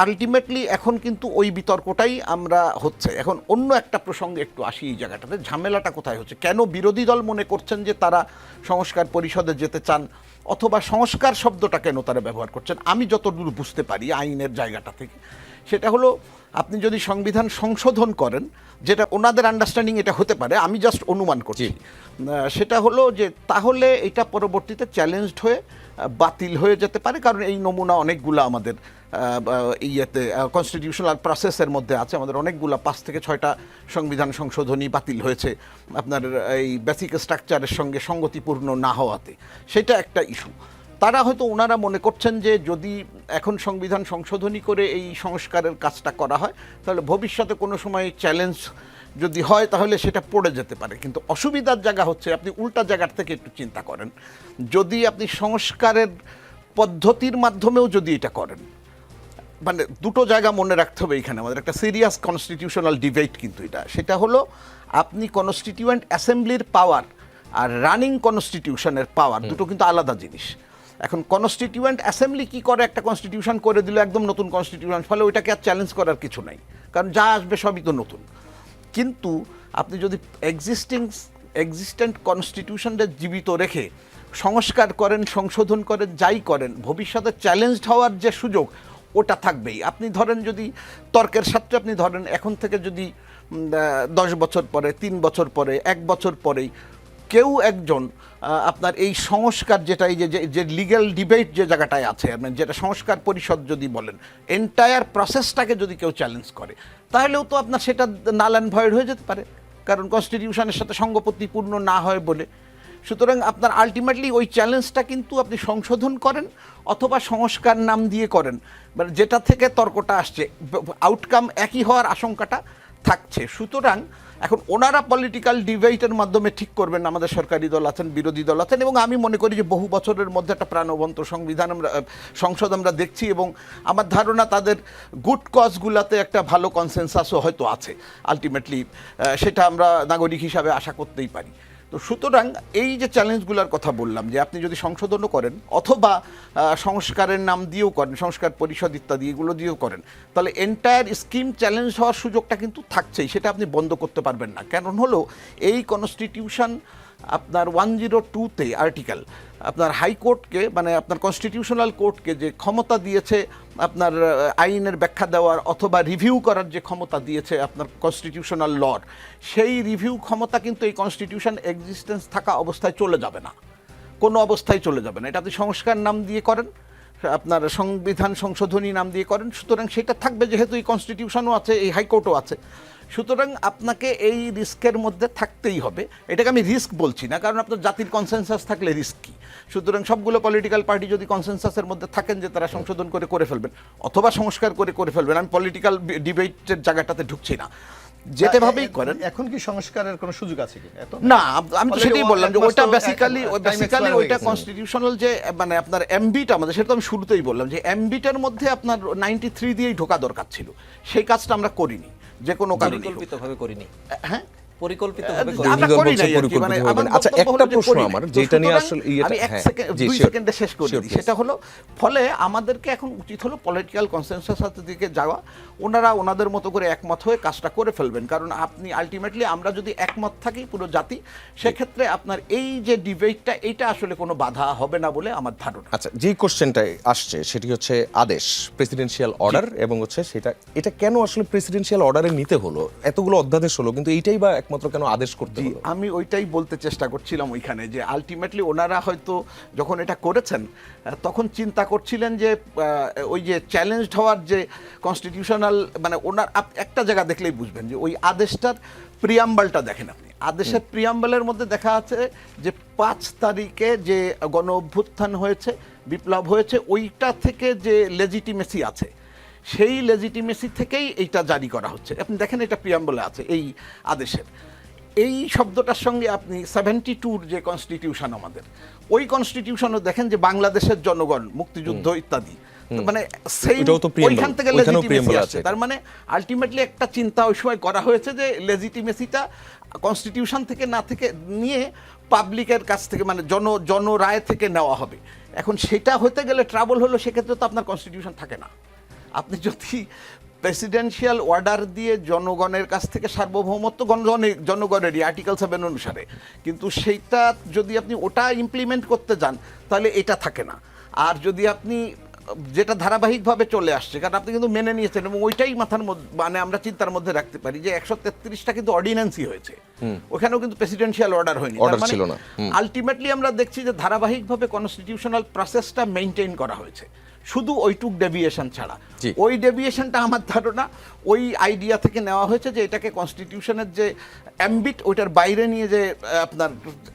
আলটিমেটলি এখন কিন্তু ওই বিতর্কটাই আমরা হচ্ছে। এখন অন্য একটা প্রসঙ্গে একটু আসি এই জায়গাটাতে, ঝামেলাটা কোথায় হচ্ছে, কেন বিরোধী দল মনে করছেন যে তারা সংস্কার পরিষদে যেতে চান, অথবা সংস্কার শব্দটা কেন তারা ব্যবহার করছেন। আমি যতদূর বুঝতে পারি আইনের জায়গাটা থেকে, সেটা হলো আপনি যদি সংবিধান সংশোধন করেন, যেটা ওনাদের আন্ডারস্ট্যান্ডিং এটা হতে পারে, আমি জাস্ট অনুমান করছি, সেটা হলো যে তাহলে এটা পরবর্তীতে চ্যালেঞ্জড হয়ে বাতিল হয়ে যেতে পারে, কারণ এই নমুনা অনেকগুলো আমাদের ইয়েতে কনস্টিটিউশনাল প্রসেসের মধ্যে আছে। আমাদের অনেকগুলো 5 থেকে 6টা সংবিধান সংশোধনী বাতিল হয়েছে আপনার এই বেসিক স্ট্রাকচারের সঙ্গে সঙ্গতিপূর্ণ না হওয়াতে। সেটা একটা ইস্যু। তারা হয়তো ওনারা মনে করছেন যে যদি এখন সংবিধান সংশোধনী করে এই সংস্কারের কাজটা করা হয়, তাহলে ভবিষ্যতে কোনো সময় চ্যালেঞ্জ যদি হয় তাহলে সেটা পড়ে যেতে পারে। কিন্তু অসুবিধার জায়গা হচ্ছে, আপনি উল্টা জায়গার থেকে একটু চিন্তা করেন, যদি আপনি সংস্কারের পদ্ধতির মাধ্যমেও যদি এটা করেন, মানে দুটো জায়গা মনে রাখতে হবে এখানে আমাদের, একটা সিরিয়াস কনস্টিটিউশনাল ডিবেট কিন্তু এটা, সেটা হলো আপনি কনস্টিটিউয়েন্ট অ্যাসেম্বলির পাওয়ার আর রানিং কনস্টিটিউশনের পাওয়ার দুটো কিন্তু আলাদা জিনিস। এখন কনস্টিটিউয়েন্ট অ্যাসেম্বলি কি করে, একটা কনস্টিটিউশন করে দিল, একদম নতুন কনস্টিটিউশন, ফলে ওইটাকে আর চ্যালেঞ্জ করার কিছু নাই, কারণ যা আসবে সবই তো নতুন। কিন্তু আপনি যদি এক্সিস্টেন্ট কনস্টিটিউশনটা জীবিত রেখে সংস্কার করেন, সংশোধন করেন, যাই করেন, ভবিষ্যতে চ্যালেঞ্জড হওয়ার যে সুযোগ ওটা থাকবেই। আপনি ধরেন যদি তর্কের সাথে আপনি ধরেন এখন থেকে যদি 10 বছর পরে, 3 বছর পরে, 1 বছর পরেই কেউ একজন আপনার এই সংস্কার যেটা এই যে লিগ্যাল ডিবেট যে জায়গাটায় আছে, আপনার যেটা সংস্কার পরিষদ যদি বলেন, এন্টায়ার প্রসেসটাকে যদি কেউ চ্যালেঞ্জ করে, তাহলেও তো আপনার সেটা নাল অ্যান্ড ভয়েড হয়ে যেতে পারে, কারণ কনস্টিটিউশনের সাথে সঙ্গতিপূর্ণ না হয় বলে। সুতরাং আপনার আলটিমেটলি ওই চ্যালেঞ্জটা কিন্তু আপনি সংশোধন করেন অথবা সংস্কার নাম দিয়ে করেন, মানে যেটা থেকে তর্কটা আসছে, আউটকাম একই হওয়ার আশঙ্কাটা থাকছে। সুতরাং এখন ওনারা পলিটিক্যাল ডিবেটের মাধ্যমে ঠিক করবেন, আমাদের সরকারি দল আছেন, বিরোধী দল আছেন, এবং আমি মনে করি যে বহু বছরের মধ্যে একটা প্রাণবন্ত সংসদ আমরা দেখছি, এবং আমার ধারণা তাদের গুড কজগুলাতে একটা ভালো কনসেনসাসও হয়তো আছে আলটিমেটলি, সেটা আমরা নাগরিক হিসাবে আশা করতেই পারি। তো সুতরাং এই যে চ্যালেঞ্জগুলোর কথা বললাম, যে আপনি যদি সংশোধনও করেন অথবা সংস্কারের নাম দিয়েও করেন, সংস্কার পরিষদ ইত্যাদি এগুলো দিয়েও করেন, তাহলে এন্টায়ার স্কিম চ্যালেঞ্জ হওয়ার সুযোগটা কিন্তু থাকছেই, সেটা আপনি বন্ধ করতে পারবেন না। কারণ হলো এই কনস্টিটিউশন আপনার 102তে আর্টিকেল আপনার হাইকোর্টকে, মানে আপনার কনস্টিটিউশনাল কোর্টকে যে ক্ষমতা দিয়েছে আপনার আইনের ব্যাখ্যা দেওয়ার অথবা রিভিউ করার যে ক্ষমতা দিয়েছে আপনার কনস্টিটিউশনাল লর, সেই রিভিউ ক্ষমতা কিন্তু এই কনস্টিটিউশন এক্সিস্টেন্স থাকা অবস্থায় চলে যাবে না, কোনো অবস্থায় চলে যাবে না। এটা আপনি সংস্কার নাম দিয়ে করেন, আপনার সংবিধান সংশোধনী নাম দিয়ে করেন, সুতরাং সেটা থাকবে, যেহেতু এই কনস্টিটিউশনও আছে, এই হাইকোর্টও আছে। সুতরাং আপনাকে এই রিস্কের মধ্যে থাকতেই হবে। এটাকে আমি রিস্ক বলছি না, কারণ আপনার জাতির কনসেনসাস থাকলে রিস্ক কী। সুতরাং সবগুলো পলিটিক্যাল পার্টি যদি কনসেনসাসের মধ্যে থাকেন যে তারা সংশোধন করে ফেলবেন অথবা সংস্কার করে ফেলবেন, আমি পলিটিক্যাল ডিবেটের জায়গাটাতে ঢুকছি না, যেতে ভাবেই করেন। এখন কি সংস্কারের কোনো সুযোগ আছে কি? না, আমি তো সেটাই বললাম যে ওইটা বেসিক্যালি ওইটা কনস্টিটিউশনাল যে মানে আপনার এমবিটা আমাদের, সেটা আমি শুরুতেই বললাম যে এমবিটার মধ্যে আপনার 93 দিয়েই ঢোকা দরকার ছিল, সেই কাজটা আমরা করিনি, যে কোনো কারণে পরিকল্পিতভাবে করিনি। হ্যাঁ, পরিকল্পিতভাবে আচ্ছা, একটা প্রশ্ন আমার, যেটা নিয়ে আসলে আমি 2 সেকেন্ডে শেষ করে দিই। সেটা হলো, ফলে আমাদেরকে এখন উচিত হলো পলিটিক্যাল কনসেনসাসের দিকে যাওয়া, ওনারা ওনাদের মতো করে একমত হয়ে কাজটা করে ফেলবেন। কারণ আপনি আলটিমেটলি আমরা যদি একমত থাকি পুরো জাতি, সেক্ষেত্রে আপনার এই যে ডিবেটটা, এইটা আসলে কোনো বাধা হবে না বলে আমার ধারণা। আচ্ছা, যে কোশ্চেনটা আসছে সেটি হচ্ছে আদেশ, প্রেসিডেন্সিয়াল অর্ডার, এবং হচ্ছে এটা কেন আসলে প্রেসিডেন্সিয়াল অর্ডারে নিতে হলো, এতগুলো অধ্যাদেশ হলো, কিন্তু এইটাই বা একমাত্র কেন আদেশ করতে হলো? আমি ওইটাই বলতে চেষ্টা করছিলাম ওইখানে, যে আলটিমেটলি ওনারা হয়তো যখন এটা করেছেন তখন চিন্তা করছিলেন যে ওই যে চ্যালেঞ্জড হওয়ার যে কনস্টিটিউশনাল, মানে ওনার একটা জায়গা দেখলেই বুঝবেন যে ওই আদেশটার প্রিয়াম্বলটা দেখেন আপনি, আদেশের প্রিয়াম্বলের মধ্যে দেখা আছে যে 5 তারিখে যে গণ অভ্যুত্থান হয়েছে, বিপ্লব হয়েছে, ওইটা থেকে যে লেজিটিমেসি আছে, সেই লেজিটিমেসি থেকেই এইটা জারি করা হচ্ছে। আপনি দেখেন এটা প্রিয়াম্বলে আছে এই আদেশের। এই শব্দটার সঙ্গে আপনি 72 যে কনস্টিটিউশন আমাদের, ওই কনস্টিটিউশনও দেখেন যে বাংলাদেশের জনগণ, মুক্তিযুদ্ধ ইত্যাদি, মানে সেই ওইখান থেকে লেজিটিমেসি আছে। তার মানে আলটিমেটলি একটা চিন্তা ওই সময় করা হয়েছে যে লেজিটিমেসিটা কনস্টিটিউশন থেকে না থেকে নিয়ে পাবলিকের কাছ থেকে, মানে জনরায় থেকে নেওয়া হবে। এখন সেটা হতে গেলে ট্রাবল হলো, সেক্ষেত্রে তো আপনার কনস্টিটিউশন থাকে না। আপনি যদি প্রেসিডেন্সিয়াল অর্ডার দিয়ে জনগণের কাছ থেকে সার্বভৌমত্ব জনগণেরই আর্টিকেল 7 অনুসারে, কিন্তু সেইটা যদি আপনি ওটা ইমপ্লিমেন্ট করতে যান তাহলে এটা থাকে না। আর যদি আপনি যেটা ধারাবাহিকভাবে চলে আসছে, কারণ আপনি কিন্তু মেনে নিয়েছেন এবং ওইটাই মাথার মধ্যে মানে আমরা চিন্তার মধ্যে রাখতে পারি যে 133টা কিন্তু অর্ডিন্যান্সই হয়েছে, ওখানেও কিন্তু প্রেসিডেন্সিয়াল অর্ডার হয়নি। Order ছিল না। আলটিমেটলি আমরা দেখছি যে ধারাবাহিকভাবে কনস্টিটিউশনাল প্রসেসটা মেইনটেইন করা হয়েছে, শুধু ওইটুক ডেভিয়েশন ছাড়া। জি। ওই ডেভিয়েশনটা আমার ধারণা ওই আইডিয়া থেকে নেওয়া হয়েছে যে এটাকে কনস্টিটিউশনের যে অ্যাম্বিট ওইটার বাইরে নিয়ে যে আপনার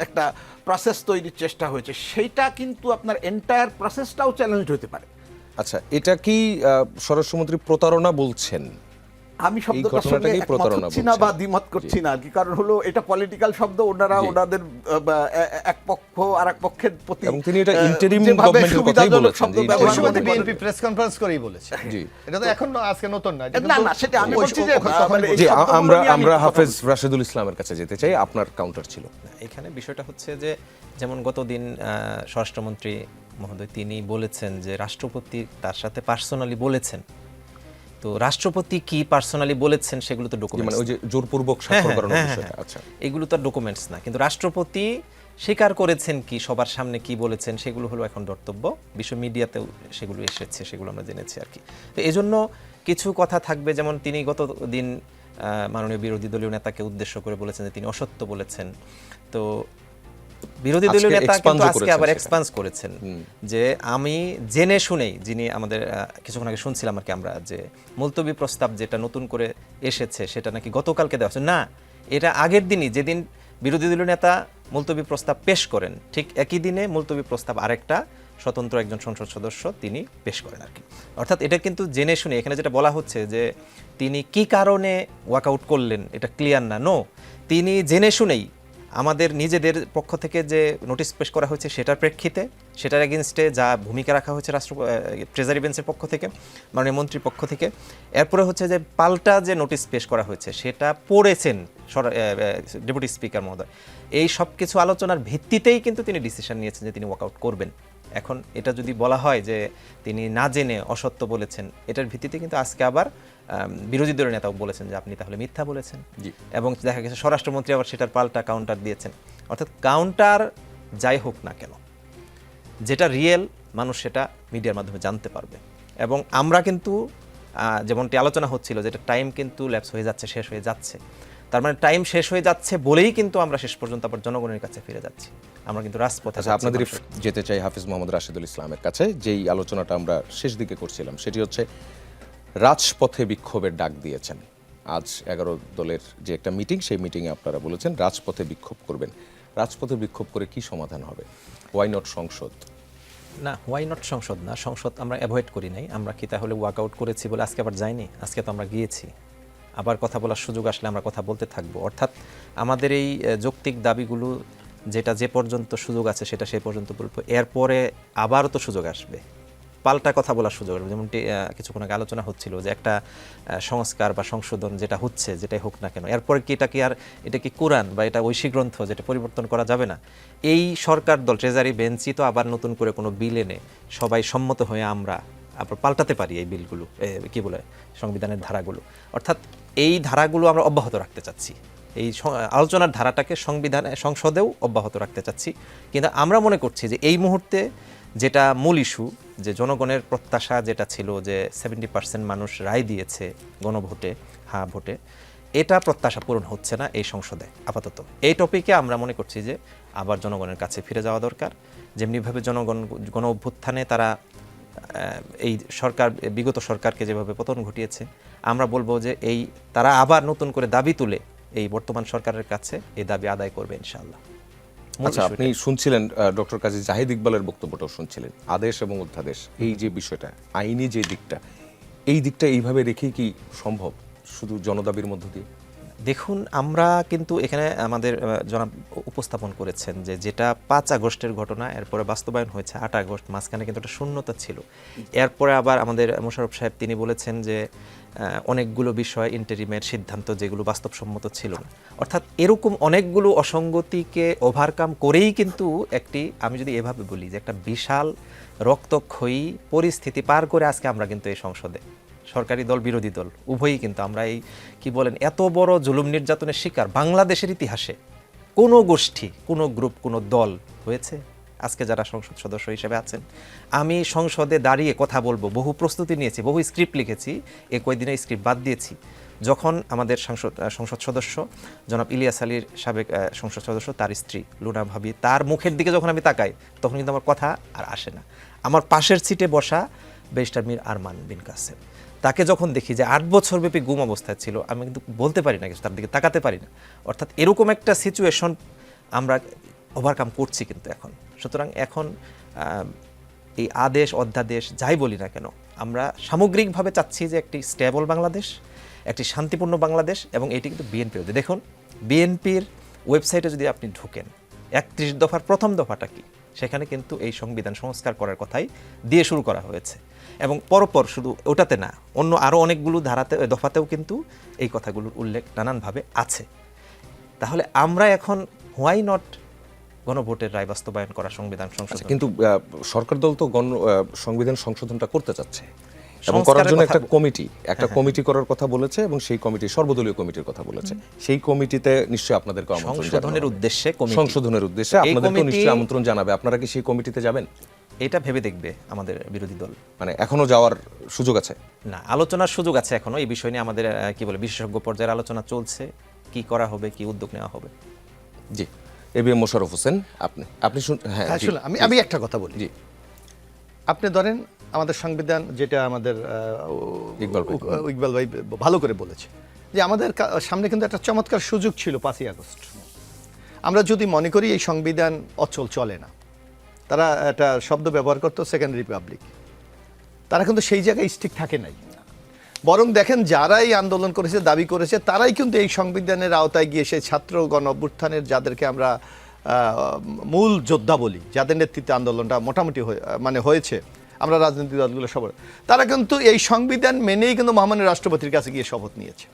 একটা প্রসেস তৈরির চেষ্টা হয়েছে, সেইটা কিন্তু আপনার এন্টায়ার প্রসেসটাও চ্যালেঞ্জ হতে পারে। আচ্ছা, এটা কি স্বরাষ্ট্রমন্ত্রী প্রতারণা বলছেন? আমি শব্দটার সঙ্গে ঘটনাটাকেই একমত প্রতারণা হচ্ছি না বলছেন। বা দ্বিমত করছি না আর কি, কারণ হলো এটা পলিটিক্যাল শব্দ, ওনারা জি। ওনাদের এক পক্ষ আর এক পক্ষের প্রতি এবং তিনি এটা interim যেভাবে government-এর কথাই সুবিধাজনক বলেছেন, শব্দ যে ওই ব্যবহার সময় মনে বিএনপি করেন। প্রেস কনফারেন্স করেই বলেছে। জি। এটা তো এখন আজকে নতুন না, না না সেটা আমি বলছি যে মানে এই জি, শব্দগুলো আমরা নিয়ে আমি আমরা কথা হাফেজ বলছি। রাশেদুল ইসলামের কাছে যেতে চাই, আপনার কাউন্টার ছিল। এখানে বিষয়টা হচ্ছে যে যেমন গতদিন স্বরাষ্ট্রমন্ত্রী মহোদয় তিনি বলেছেন যে রাষ্ট্রপতি তার সাথে পার্সোনালি বলেছেন। তো রাষ্ট্রপতি কি পার্সোনালি বলেছেন সেগুলো তো মানে ডকুমেন্টস, ওই যে জোরপূর্বক স্বাক্ষর করানোর বিষয়টা। আচ্ছা, এগুলো তো ডকুমেন্টস না, কিন্তু রাষ্ট্রপতি স্বীকার করেছেন কি, সবার সামনে কি বলেছেন, সেগুলো হলো এখন ধর্তব্য। বিশ্ব মিডিয়াতেও সেগুলো এসেছে, সেগুলো আমরা জেনেছি আর কি। তো এই জন্য কিছু কথা থাকবে, যেমন তিনি গতদিন মাননীয় বিরোধী দলীয় নেতাকে উদ্দেশ্য করে বলেছেন যে তিনি অসত্য বলেছেন। তো বিরোধী দলীয় আজকে নেতা expand কিন্তু ও আজকে করেছেন আবার সেটা। এক্সপান্স করেছেন যে আমি জেনে শুনেই, যিনি আমাদের কিছুক্ষণ আগে শুনছিলাম আর কি আমরা, যে মুলতবি প্রস্তাব যেটা নতুন করে এসেছে সেটা নাকি গতকালকে দেওয়া হচ্ছে না, এটা আগের দিনই, যেদিন বিরোধী দলীয় নেতা মুলতবি প্রস্তাব পেশ করেন ঠিক একই দিনে মুলতবি প্রস্তাব আরেকটা স্বতন্ত্র একজন সংসদ সদস্য তিনি পেশ করেন আর কি। অর্থাৎ এটা কিন্তু জেনে শুনে, এখানে যেটা বলা হচ্ছে যে তিনি কি কারণে ওয়াকআউট করলেন এটা ক্লিয়ার না, নো, তিনি জেনে শুনেই আমাদের নিজেদের পক্ষ থেকে যে নোটিশ পেশ করা হয়েছে সেটার প্রেক্ষিতে, সেটার এগেনস্টে যা ভূমিকা রাখা হয়েছে ট্রেজারি বেঞ্চের পক্ষ থেকে, মাননীয় মন্ত্রীর পক্ষ থেকে, এরপরে হচ্ছে যে পাল্টা যে নোটিশ পেশ করা হয়েছে সেটা পড়েছেন ডেপুটি স্পিকার মহোদয়। এই সব কিছু আলোচনার ভিত্তিতেই কিন্তু তিনি ডিসিশন নিয়েছেন যে তিনি ওয়াকআউট করবেন। এখন এটা যদি বলা হয় যে তিনি না জেনে অসত্য বলেছেন, এটার ভিত্তিতে কিন্তু আজকে আবার বিরোধী দলের নেতাও বলেছেন যে আপনি তাহলে মিথ্যা বলেছেন। জি। এবং দেখা গেছে স্বরাষ্ট্রমন্ত্রী আবার সেটার পাল্টা কাউন্টার দিয়েছেন। অর্থাৎ কাউন্টার যাই হোক না কেন, যেটা রিয়েল মানুষ সেটা মিডিয়ার মাধ্যমে জানতে পারবে। এবং আমরা কিন্তু যেমনটি আলোচনা হচ্ছিল যেটা টাইম কিন্তু ল্যাপস হয়ে যাচ্ছে, শেষ হয়ে যাচ্ছে, তার মানে টাইম শেষ হয়ে যাচ্ছে বলেই কিন্তু আমরা শেষ পর্যন্ত আবার জনগণের কাছে ফিরে যাচ্ছি, আমরা কিন্তু রাজপথে আচ্ছা, আপনাদের যেতে চাই হাফিজ মোহাম্মদ রাশেদুল ইসলামের কাছে। যেই আলোচনাটা আমরা শেষ দিকে করছিলাম সেটি হচ্ছে রাজপথে বিক্ষোভের ডাক দিয়েছেন। আজ 11 দলের যে একটা মিটিং, সেই মিটিংয়ে আপনারা বলেছেন রাজপথে বিক্ষোভ করবেন। রাজপথে বিক্ষোভ করে কি সমাধান হবে? ওয়াই নট সংসদ? না, হোয়াই নট সংসদ না, সংসদ আমরা অ্যাভয়েড করি নাই। আমরা কি তাহলে ওয়াকআউট করেছি বলে আজকে আবার যাইনি? আজকে তো আমরা গিয়েছি, আবার কথা বলার সুযোগ আসলে আমরা কথা বলতে থাকবো। অর্থাৎ আমাদের এই যৌক্তিক দাবিগুলো যেটা যে পর্যন্ত সুযোগ আছে সেটা সেই পর্যন্ত বলবো, এরপরে আবারও তো সুযোগ আসবে, পাল্টা কথা বলার সুযোগ আসবে। যেমনটি কিছুক্ষণ আগে আলোচনা হচ্ছিল যে একটা সংস্কার বা সংশোধন যেটা হচ্ছে, যেটাই হোক না কেন, এরপরে কি এটা কি কোরআন বা এটা ঐশী গ্রন্থ যেটা পরিবর্তন করা যাবে না? এই সরকার দল ট্রেজারি বেঞ্চই তো আবার নতুন করে কোনো বিল এনে সবাই সম্মত হয়ে আমরা আবার পাল্টাতে পারি এই বিলগুলো, কি বলে সংবিধানের ধারাগুলো। অর্থাৎ এই ধারাগুলো আমরা অব্যাহত রাখতে চাচ্ছি, এই আলোচনার ধারাটাকে সংসদেও অব্যাহত রাখতে চাচ্ছি। কিন্তু আমরা মনে করছি যে এই মুহূর্তে যেটা মূল ইস্যু, যে জনগণের প্রত্যাশা যেটা ছিল যে 70% মানুষ রায় দিয়েছে গণভোটে, হ্যাঁ ভোটে, এটা প্রত্যাশা পূরণ হচ্ছে না এই সংসদে আপাতত। এই টপিকে আমরা মনে করছি যে আবার জনগণের কাছে ফিরে যাওয়া দরকার। যেমনিভাবে জনগণ গণ অভ্যুত্থানে তারা এই সরকার, বিগত সরকারকে যেভাবে পতন ঘটিয়েছে, আমরা বলবো যে তারা আবার নতুন করে দাবি তুলে এই বর্তমান সরকারের কাছে এই দাবি আদায় করবে ইনশাআল্লাহ। আচ্ছা, আপনি শুনছিলেন ডক্টর কাজী জাহিদ ইকবালের বক্তব্যটাও শুনছিলেন, আদেশ এবং অধ্যাদেশ, এই যে বিষয়টা, আইনি যে দিকটা, এই দিকটা এইভাবে রেখেই কি সম্ভব শুধু জনদাবির মধ্য দিয়ে? দেখুন, আমরা কিন্তু এখানে আমাদের জনাব উপস্থাপন করেছেন যে যেটা 5 আগস্টের ঘটনা, এরপরে বাস্তবায়ন হয়েছে 8 আগস্ট, মাঝখানে কিন্তু একটা শূন্যতা ছিল। এরপরে আবার আমাদের মোশাররফ সাহেব তিনি বলেছেন যে অনেকগুলো বিষয় ইন্টারিমের সিদ্ধান্ত যেগুলো বাস্তবসম্মত ছিল না। অর্থাৎ এরকম অনেকগুলো অসঙ্গতিকে ওভারকাম করেই কিন্তু আমি যদি এভাবে বলি যে একটা বিশাল রক্তক্ষয়ী পরিস্থিতি পার করে আজকে আমরা কিন্তু এই সংসদে সরকারি দল বিরোধী দল উভয়ই কিন্তু আমরা এই কি বলেন এত বড় জুলুম নির্যাতনের শিকার বাংলাদেশের ইতিহাসে কোনো গোষ্ঠী, কোনো গ্রুপ, কোনো দল হয়েছে? আজকে যারা সংসদ সদস্য হিসেবে আছেন, আমি সংসদে দাঁড়িয়ে কথা বলবো, বহু প্রস্তুতি নিয়েছি, বহু স্ক্রিপ্ট লিখেছি, কয়েকদিনে স্ক্রিপ্ট বাদ দিয়েছি। যখন আমাদের সংসদ সদস্য জনাব ইলিয়াস আলীর সাবেক সংসদ সদস্য, তার স্ত্রী লুনা ভাবি, তার মুখের দিকে যখন আমি তাকাই তখন কিন্তু আমার কথা আর আসে না। আমার পাশের সিটে বসা ব্যারিস্টার মীর আরমান বিন কাসেম, তাকে যখন দেখি যে 8 বছর ব্যাপী গুম অবস্থায় ছিল, আমি কিন্তু বলতে পারি না কিছু, তার দিকে তাকাতে পারি না। অর্থাৎ এরকম একটা সিচুয়েশন আমরা ওভারকাম করছি কিন্তু এখন। সুতরাং এখন এই আদেশ অধ্যাদেশ যাই বলি না কেন, আমরা সামগ্রিকভাবে চাচ্ছি যে একটি স্টেবল বাংলাদেশ, একটি শান্তিপূর্ণ বাংলাদেশ, এবং এটি কিন্তু বিএনপির। দেখুন বিএনপির ওয়েবসাইটে যদি আপনি ঢোকেন, 31 দফার প্রথম দফাটা কি, সেখানে কিন্তু এই সংবিধান সংস্কার করার কথাই দিয়ে শুরু করা হয়েছে। এবং পরপর শুধু ওটাতে না, অন্য আরও অনেকগুলো দফাতেও কিন্তু এই কথাগুলোর উল্লেখ নানানভাবে আছে। তাহলে আমরা এখন হোয়াই নট গণভোটের রায় বাস্তবায়ন করা সংবিধান সংশোধন? কিন্তু সরকার দল তো সংবিধান সংশোধনটা করতে চাচ্ছে এবং করার জন্য একটা কমিটি করার কথা বলেছে, এবং সেই কমিটি সর্বদলীয় কমিটির কথা বলেছে। সেই কমিটিতে নিশ্চয়ই আপনাদেরকে সংশোধনের উদ্দেশ্যে আপনাদেরকে নিশ্চয়ই আমন্ত্রণ জানাবে। আপনারা কি সেই কমিটিতে যাবেন? এটা ভেবে দেখবে আমাদের বিরোধী দল। মানে এখনো যাওয়ার সুযোগ আছে? না, আলোচনার সুযোগ আছে এখনো। এই বিষয় নিয়ে আমাদের বিশেষজ্ঞ পর্যায়ের আলোচনা চলছে, কি করা হবে, কি উদ্যোগ নেওয়া হবে। জি, এবিএম মোশাররফ হোসেন, আপনি হ্যাঁ আসলে আমি একটা কথা বলি। জি, আপনি ধরেন আমাদের সংবিধান, যেটা আমাদের ইকবাল ভাই ভালো করে বলেছে, যে আমাদের সামনে কিন্তু একটা চমৎকার সুযোগ ছিল 5ই আগস্ট। আমরা যদি মনে করি এই সংবিধান অচল, চলে না, তারা একটা শব্দ ব্যবহার করতো সেকেন্ড রিপাবলিক, তারা কিন্তু সেই জায়গায় স্টিক থাকে নাই। বরং দেখেন যারাই আন্দোলন করেছে, দাবি করেছে, তারাই কিন্তু এই সংবিধানের আওতায় গিয়ে সেই ছাত্র গণ অভ্যুত্থানের, যাদেরকে আমরা মূল যোদ্ধা বলি, যাদের নেতৃত্বে আন্দোলনটা মোটামুটি হয়েছে, আমরা রাজনৈতিক দলগুলো সবার, তারা কিন্তু এই সংবিধান মেনেই কিন্তু মহামান্য রাষ্ট্রপতির কাছে গিয়ে শপথ নিয়েছে।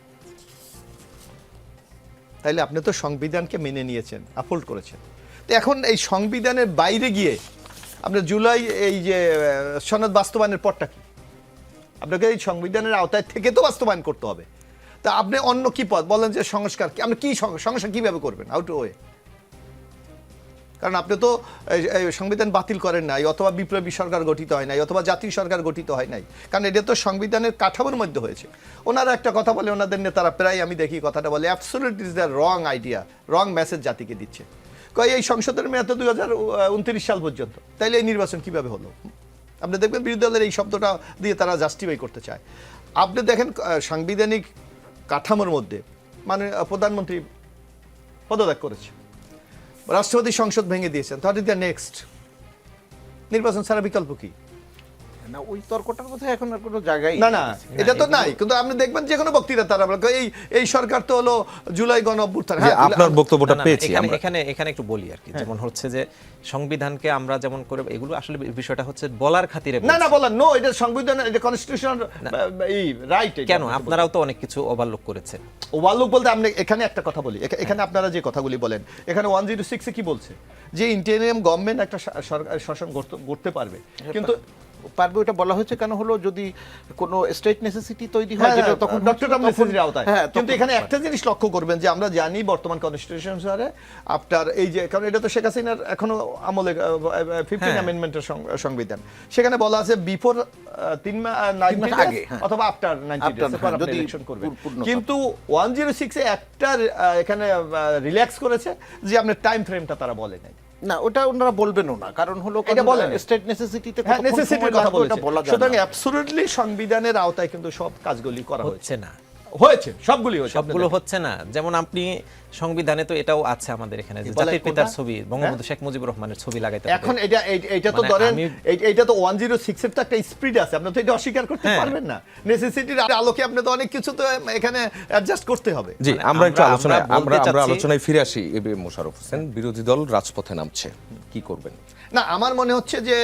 তাইলে আপনি তো সংবিধানকে মেনে নিয়েছেন, আপহোল্ড করেছেন। তো এখন এই সংবিধানের বাইরে গিয়ে আপনার জুলাই এই যে সনদ বাস্তবায়নের পরটা কি? আপনাকে এই সংবিধানের আওতায় থেকে তো বাস্তবায়ন করতে হবে। তা আপনি অন্য কি পথ বলেন যে সংস্কার, আপনি কি সংস্কার কিভাবে করবেন? Out way. কারণ আপনি তো সংবিধান বাতিল করেন নাই, অথবা বিপ্লবী সরকার গঠিত হয় নাই, অথবা জাতীয় সরকার গঠিত হয় নাই, কারণ এটা তো সংবিধানের কাঠামোর মধ্যে হয়েছে। ওনারা একটা কথা বলে, ওনাদের নেতারা প্রায় আমি দেখি কথাটা বলে, absolute is the wrong idea, wrong message জাতিকে দিচ্ছে। এই সংসদের মেয়াদ তো 2029 সাল পর্যন্ত, তাইলে এই নির্বাচন কিভাবে হলো? আপনি দেখবেন বিরোধী দলের এই শব্দটা দিয়ে তারা জাস্টিফাই করতে চায়। আপনি দেখেন সাংবিধানিক কাঠামোর মধ্যে প্রধানমন্ত্রী পদত্যাগ করেছে, রাষ্ট্রপতি সংসদ ভেঙে দিয়েছেন, হোয়াট ইজ দ্য নেক্সট? নির্বাচন ছাড়া বিকল্প কি? না, ওই তর্কটার কথা এখন আর কোনো জায়গায় না, এটা তো নাই। কিন্তু আপনি দেখবেন যে কোনো বক্তৃতা তারা এই সরকার তো হলো জুলাই গণ অভ্যুত্থান। আপনার বক্তব্যটা পেয়েছি এখানে একটু বলি আর কি, যেমন হচ্ছে যে সংবিধানকে আমরা যেমন করে, এগুলো আসলে বিষয়টা হচ্ছে বলার খাতিরে না বলার, নো, এটা সংবিধান, এটা কনস্টিটিউশনাল রাইট। কেন আপনারাও তো অনেক কিছু ওভারলুক করেছেন। ওভারলুক বলতে আপনি এখানে একটা কথা বলি, এখানে আপনারা যে কথাগুলি বলেন, এখানে 106 কি বলছে যে ইন্টারিম গভর্নমেন্ট একটা সরকার শাসন করতে পারবে, কিন্তু পারবে, ওটা বলা হয়েছে কেন হলো, যদি কোনো স্টেট নেসেসিটি তৈরি হয়, যেটা তখন ডক্টর নেসেসিটির আওতায়। কিন্তু এখানে একটা জিনিস লক্ষ্য করবেন যে আমরা জানি বর্তমান কনস্টিটিউশন অনুসারে আপনার এই যে, কারণ এটা তো শেখ হাসিনার এখনো আমলে 15 অ্যামেন্ডমেন্টের সংবিধান, সেখানে বলা আছে বিফোর 90 আগে অথবা আফটার 90 ডেজ যদি ইলেকশন করবে। কিন্তু 106 এ একটা এখানে রিল্যাক্স করেছে যে আপনার টাইম ফ্রেমটা তারা বলে নাই। না, ওটা ওনারা বলবেনও না, কারণ হলো স্টেট নেসেসিটিতে কথা বলেছে। সুতরাং অ্যাবসলিউটলি সংবিধানের আওতায় কিন্তু সব কাজগুলি করা হচ্ছে না, হয়েছে, সবগুলো হচ্ছে না। যেমন আপনি সংবিধানে তো এটাও আছে আমাদের এখানে, জাতির পিতার ছবি, বঙ্গবন্ধু শেখ মুজিবুর রহমানের ছবি লাগাইতে হবে। এখন এটা তো ধরেন, এটা তো 106 এর তো একটা স্পিড আছে, আপনি তো এটা অস্বীকার করতে পারবেন না। নেসেসিটির আলোকে আপনি তো অনেক কিছু তো এখানে অ্যাডজাস্ট করতে হবে। জি, আমরা একটু আলোচনায় ফিরে আসি। এবিএম মোশাররফ হোসেন, বিরোধী দল রাজপথে নামছে, কি করবেন? না, আমার মনে হচ্ছে যে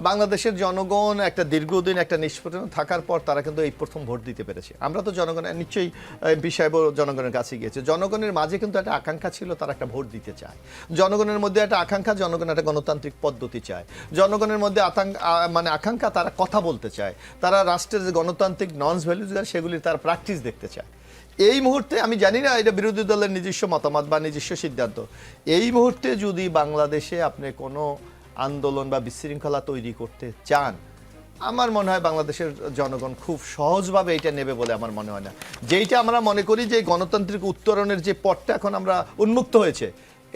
বাংলাদেশের জনগণ একটা দীর্ঘদিন একটা নিষ্পত্তি থাকার পর তারা কিন্তু এই প্রথম ভোট দিতে পেরেছে। আমরা তো জনগণের নিশ্চয়ই এমপি সাহেব জনগণের কাছে গিয়েছে, জনগণের মাঝে কিন্তু একটা আকাঙ্ক্ষা ছিল, তারা একটা ভোট দিতে চায়। জনগণের মধ্যে একটা আকাঙ্ক্ষা, জনগণ একটা গণতান্ত্রিক পদ্ধতি চায়। জনগণের মধ্যে মানে আকাঙ্ক্ষা, তারা কথা বলতে চায়, তারা রাষ্ট্রের যে গণতান্ত্রিক নর্মস ভ্যালুজ সেগুলি তারা প্র্যাকটিস দেখতে চায়। এই মুহূর্তে আমি জানি না এটা বিরোধী দলের নিজস্ব মতামত বা নিজস্ব সিদ্ধান্ত, এই মুহূর্তে যদি বাংলাদেশে আপনি কোনো আন্দোলন বা বিশৃঙ্খলা তৈরি করতে চান, আমার মনে হয় বাংলাদেশের জনগণ খুব সহজভাবে এটা নেবে বলে আমার মনে হয় না। যেইটা আমরা মনে করি যে গণতান্ত্রিক উত্তরণের যে পথটা এখন আমরা উন্মুক্ত হয়েছে,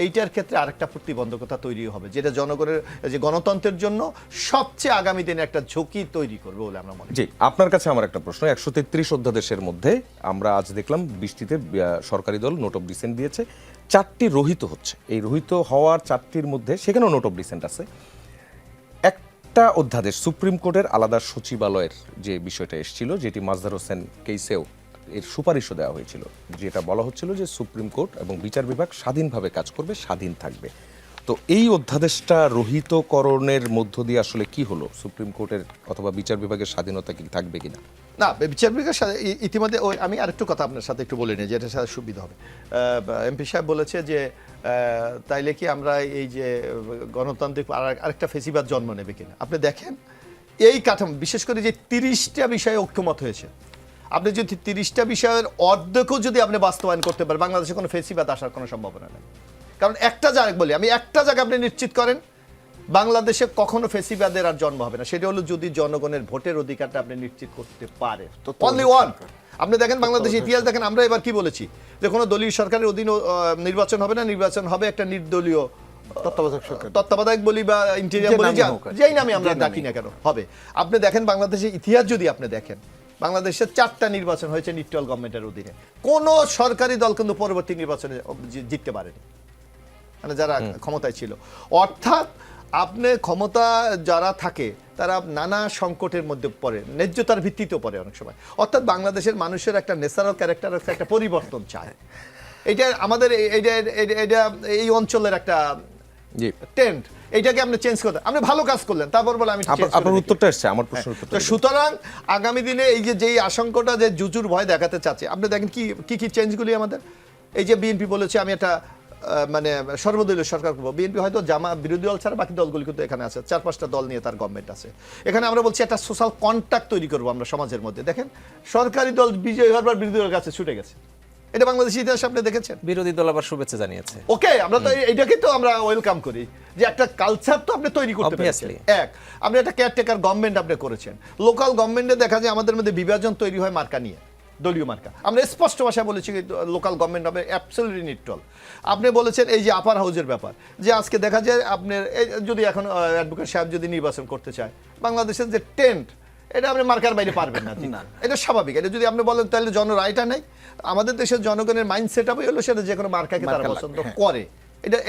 এইটার ক্ষেত্রে আরেকটা প্রতিবন্ধকতা তৈরি হবে, যেটা জনগণের যে গণতন্ত্রের জন্য সবচেয়ে আগামী দিনে একটা ঝুঁকি তৈরি করবে বলে আমরা মনে করি। জি, আপনার কাছে আমার একটা প্রশ্ন। 133 অধ্যাদেশের মধ্যে আমরা আজ দেখলাম 20টিতে সরকারি দল নোট অফ ডিসেন্ট দিয়েছে, 4টি রহিত হচ্ছে। এই রহিত হওয়ার 4টির মধ্যে সেখানেও নোট অফ ডিসেন্ট আছে। একটা অধ্যাদেশ সুপ্রিম কোর্টের আলাদা সচিবালয়ের যে বিষয়টা এসেছিল, যেটি মাজদার হোসেন কেসেও এর সুপারিশও দেওয়া হয়েছিল, যেটা বলা হচ্ছিল যে সুপ্রিম কোর্ট এবং বিচার বিভাগ স্বাধীনভাবে কাজ করবে, স্বাধীন থাকবে। তো এই অধ্যাদেশটা রহিতকরণের মধ্য দিয়ে আসলে কি হলো? সুপ্রিম কোর্টের অথবা বিচার বিভাগের স্বাধীনতা কি থাকবে কিনা? না, বিচার বিভাগের সাথে ইতিমধ্যে আমি আরেকটু কথা আপনার সাথে একটু বলে নিই, যেটা সাথে সুবিধা হবে। এমপি সাহেব বলেছে যে তাইলে কি আমরা এই যে গণতান্ত্রিক আরেকটা ফেসিবাদ জন্ম নেবে কিনা। আপনি দেখেন এই কাঠামো, বিশেষ করে যে 30টা বিষয়ে ঐক্যমত হয়েছে, আপনি যদি 30টা বিষয়ের অর্ধেকও যদি আপনি বাস্তবায়ন করতে পারেন, বাংলাদেশে কোনো ফেসিবাদ আসার কোনো সম্ভাবনা নেই। কারণ একটা জায়গা বলি, আমি একটা জায়গা আপনি নিশ্চিত করেন বাংলাদেশে কখনো ফেসিবাদের আর জন্ম হবে না, সেটা হলো যদি জনগণের ভোটের অধিকারটা আপনি নিশ্চিত করতে পারেন। Only one. আপনি দেখেন বাংলাদেশের ইতিহাস দেখেন, আমরা এবার কি বলেছি যে কোনো দলীয় সরকারের অধীনে নির্বাচন হবে না, নির্বাচন হবে একটা নির্দলীয় তত্ত্বাবধায়ক বলি বা ইন্টেরিয়াম বলি, যেই নামে আমরা ডাকি না কেন হবে। আপনি দেখেন বাংলাদেশের ইতিহাস যদি আপনি দেখেন, বাংলাদেশের 4টা নির্বাচন হয়েছে নিউট্রাল গভর্নমেন্টের অধীনে, কোন সরকারি দল কিন্তু পরবর্তী নির্বাচনে জিততে পারেনি, মানে যারা ক্ষমতায় ছিল। অর্থাৎ আপনি ক্ষমতা যারা থাকে তারা নানা সংকটের মধ্যে পড়ে, ন্যায্যতার ভিত্তিতেও পড়ে অনেক সময়। অর্থাৎ বাংলাদেশের মানুষের একটা ন্যাচারাল ক্যারেক্টার, একটা পরিবর্তন চায়। এটা আমাদের এটা এই অঞ্চলের একটা ট্রেন্ড, এইটাকে আপনি চেঞ্জ করতে, আপনি ভালো কাজ করলেন, তারপর বলে আমি আপনার উত্তরটা এসেছে, আমার প্রশ্নের উত্তরটা। তো সুতরাং আগামী দিনে এই যে যেই আশঙ্কাটা যে জুজুর ভয় দেখাতে চাচ্ছে, আপনি দেখেন কি কি চেঞ্জগুলি আমাদের। এই যে বিএনপি বলেছে আমি একটা মানে সর্বদলীয় সরকার করবো, বিএনপি হয়তো বিরোধী দল ছাড়া বাকি দলগুলি কিন্তু এখানে আছে, 4-5টা দল নিয়ে তার গভর্নমেন্ট আছে। এখানে আমরা বলছি একটা সোশ্যাল কন্ট্যাক্ট তৈরি করবো আমরা সমাজের মধ্যে। দেখেন সরকারি দল বিজয়ী হওয়ার পর বিরোধী দলের কাছে ছুটে গেছে, এটা বাংলাদেশের ইতিহাসে আপনি দেখেছেন। বিরোধী দল আবার শুভেচ্ছা জানিয়েছে। ওকে, আমরা তো এইটাকে তো আমরা ওয়েলকাম করি যে একটা কালচার তো আপনি তৈরি করতে পেরেছেন। আপনি একটা কেয়ারটেকার গভর্নমেন্ট আপনি করেছেন। লোকাল গভর্নমেন্টে দেখা যায় আমাদের মধ্যে বিভাজন তৈরি হয় মার্কা নিয়ে, দলীয় মার্কা। আমরা স্পষ্ট ভাষায় বলেছি লোকাল গভর্নমেন্ট হবে অ্যাবসলিউটলি নিউট্রাল। আপনি বলেছেন এই যে আপার হাউজের ব্যাপার, যে আজকে দেখা যায় আপনার যদি এখন অ্যাডভোকেট সাহেব যদি নির্বাচন করতে চায়, বাংলাদেশের যে টেন্ট, এটা আপনি মার্কার বাইরে পারবেন না, এটা স্বাভাবিক। এটা যদি আপনি বলেন তাহলে রায়টা নেই। আমাদের দেশের জনগণের মাইন্ড সেট আপই হলো সেটা যে কোনো মার্কাকে তারা পছন্দ করে,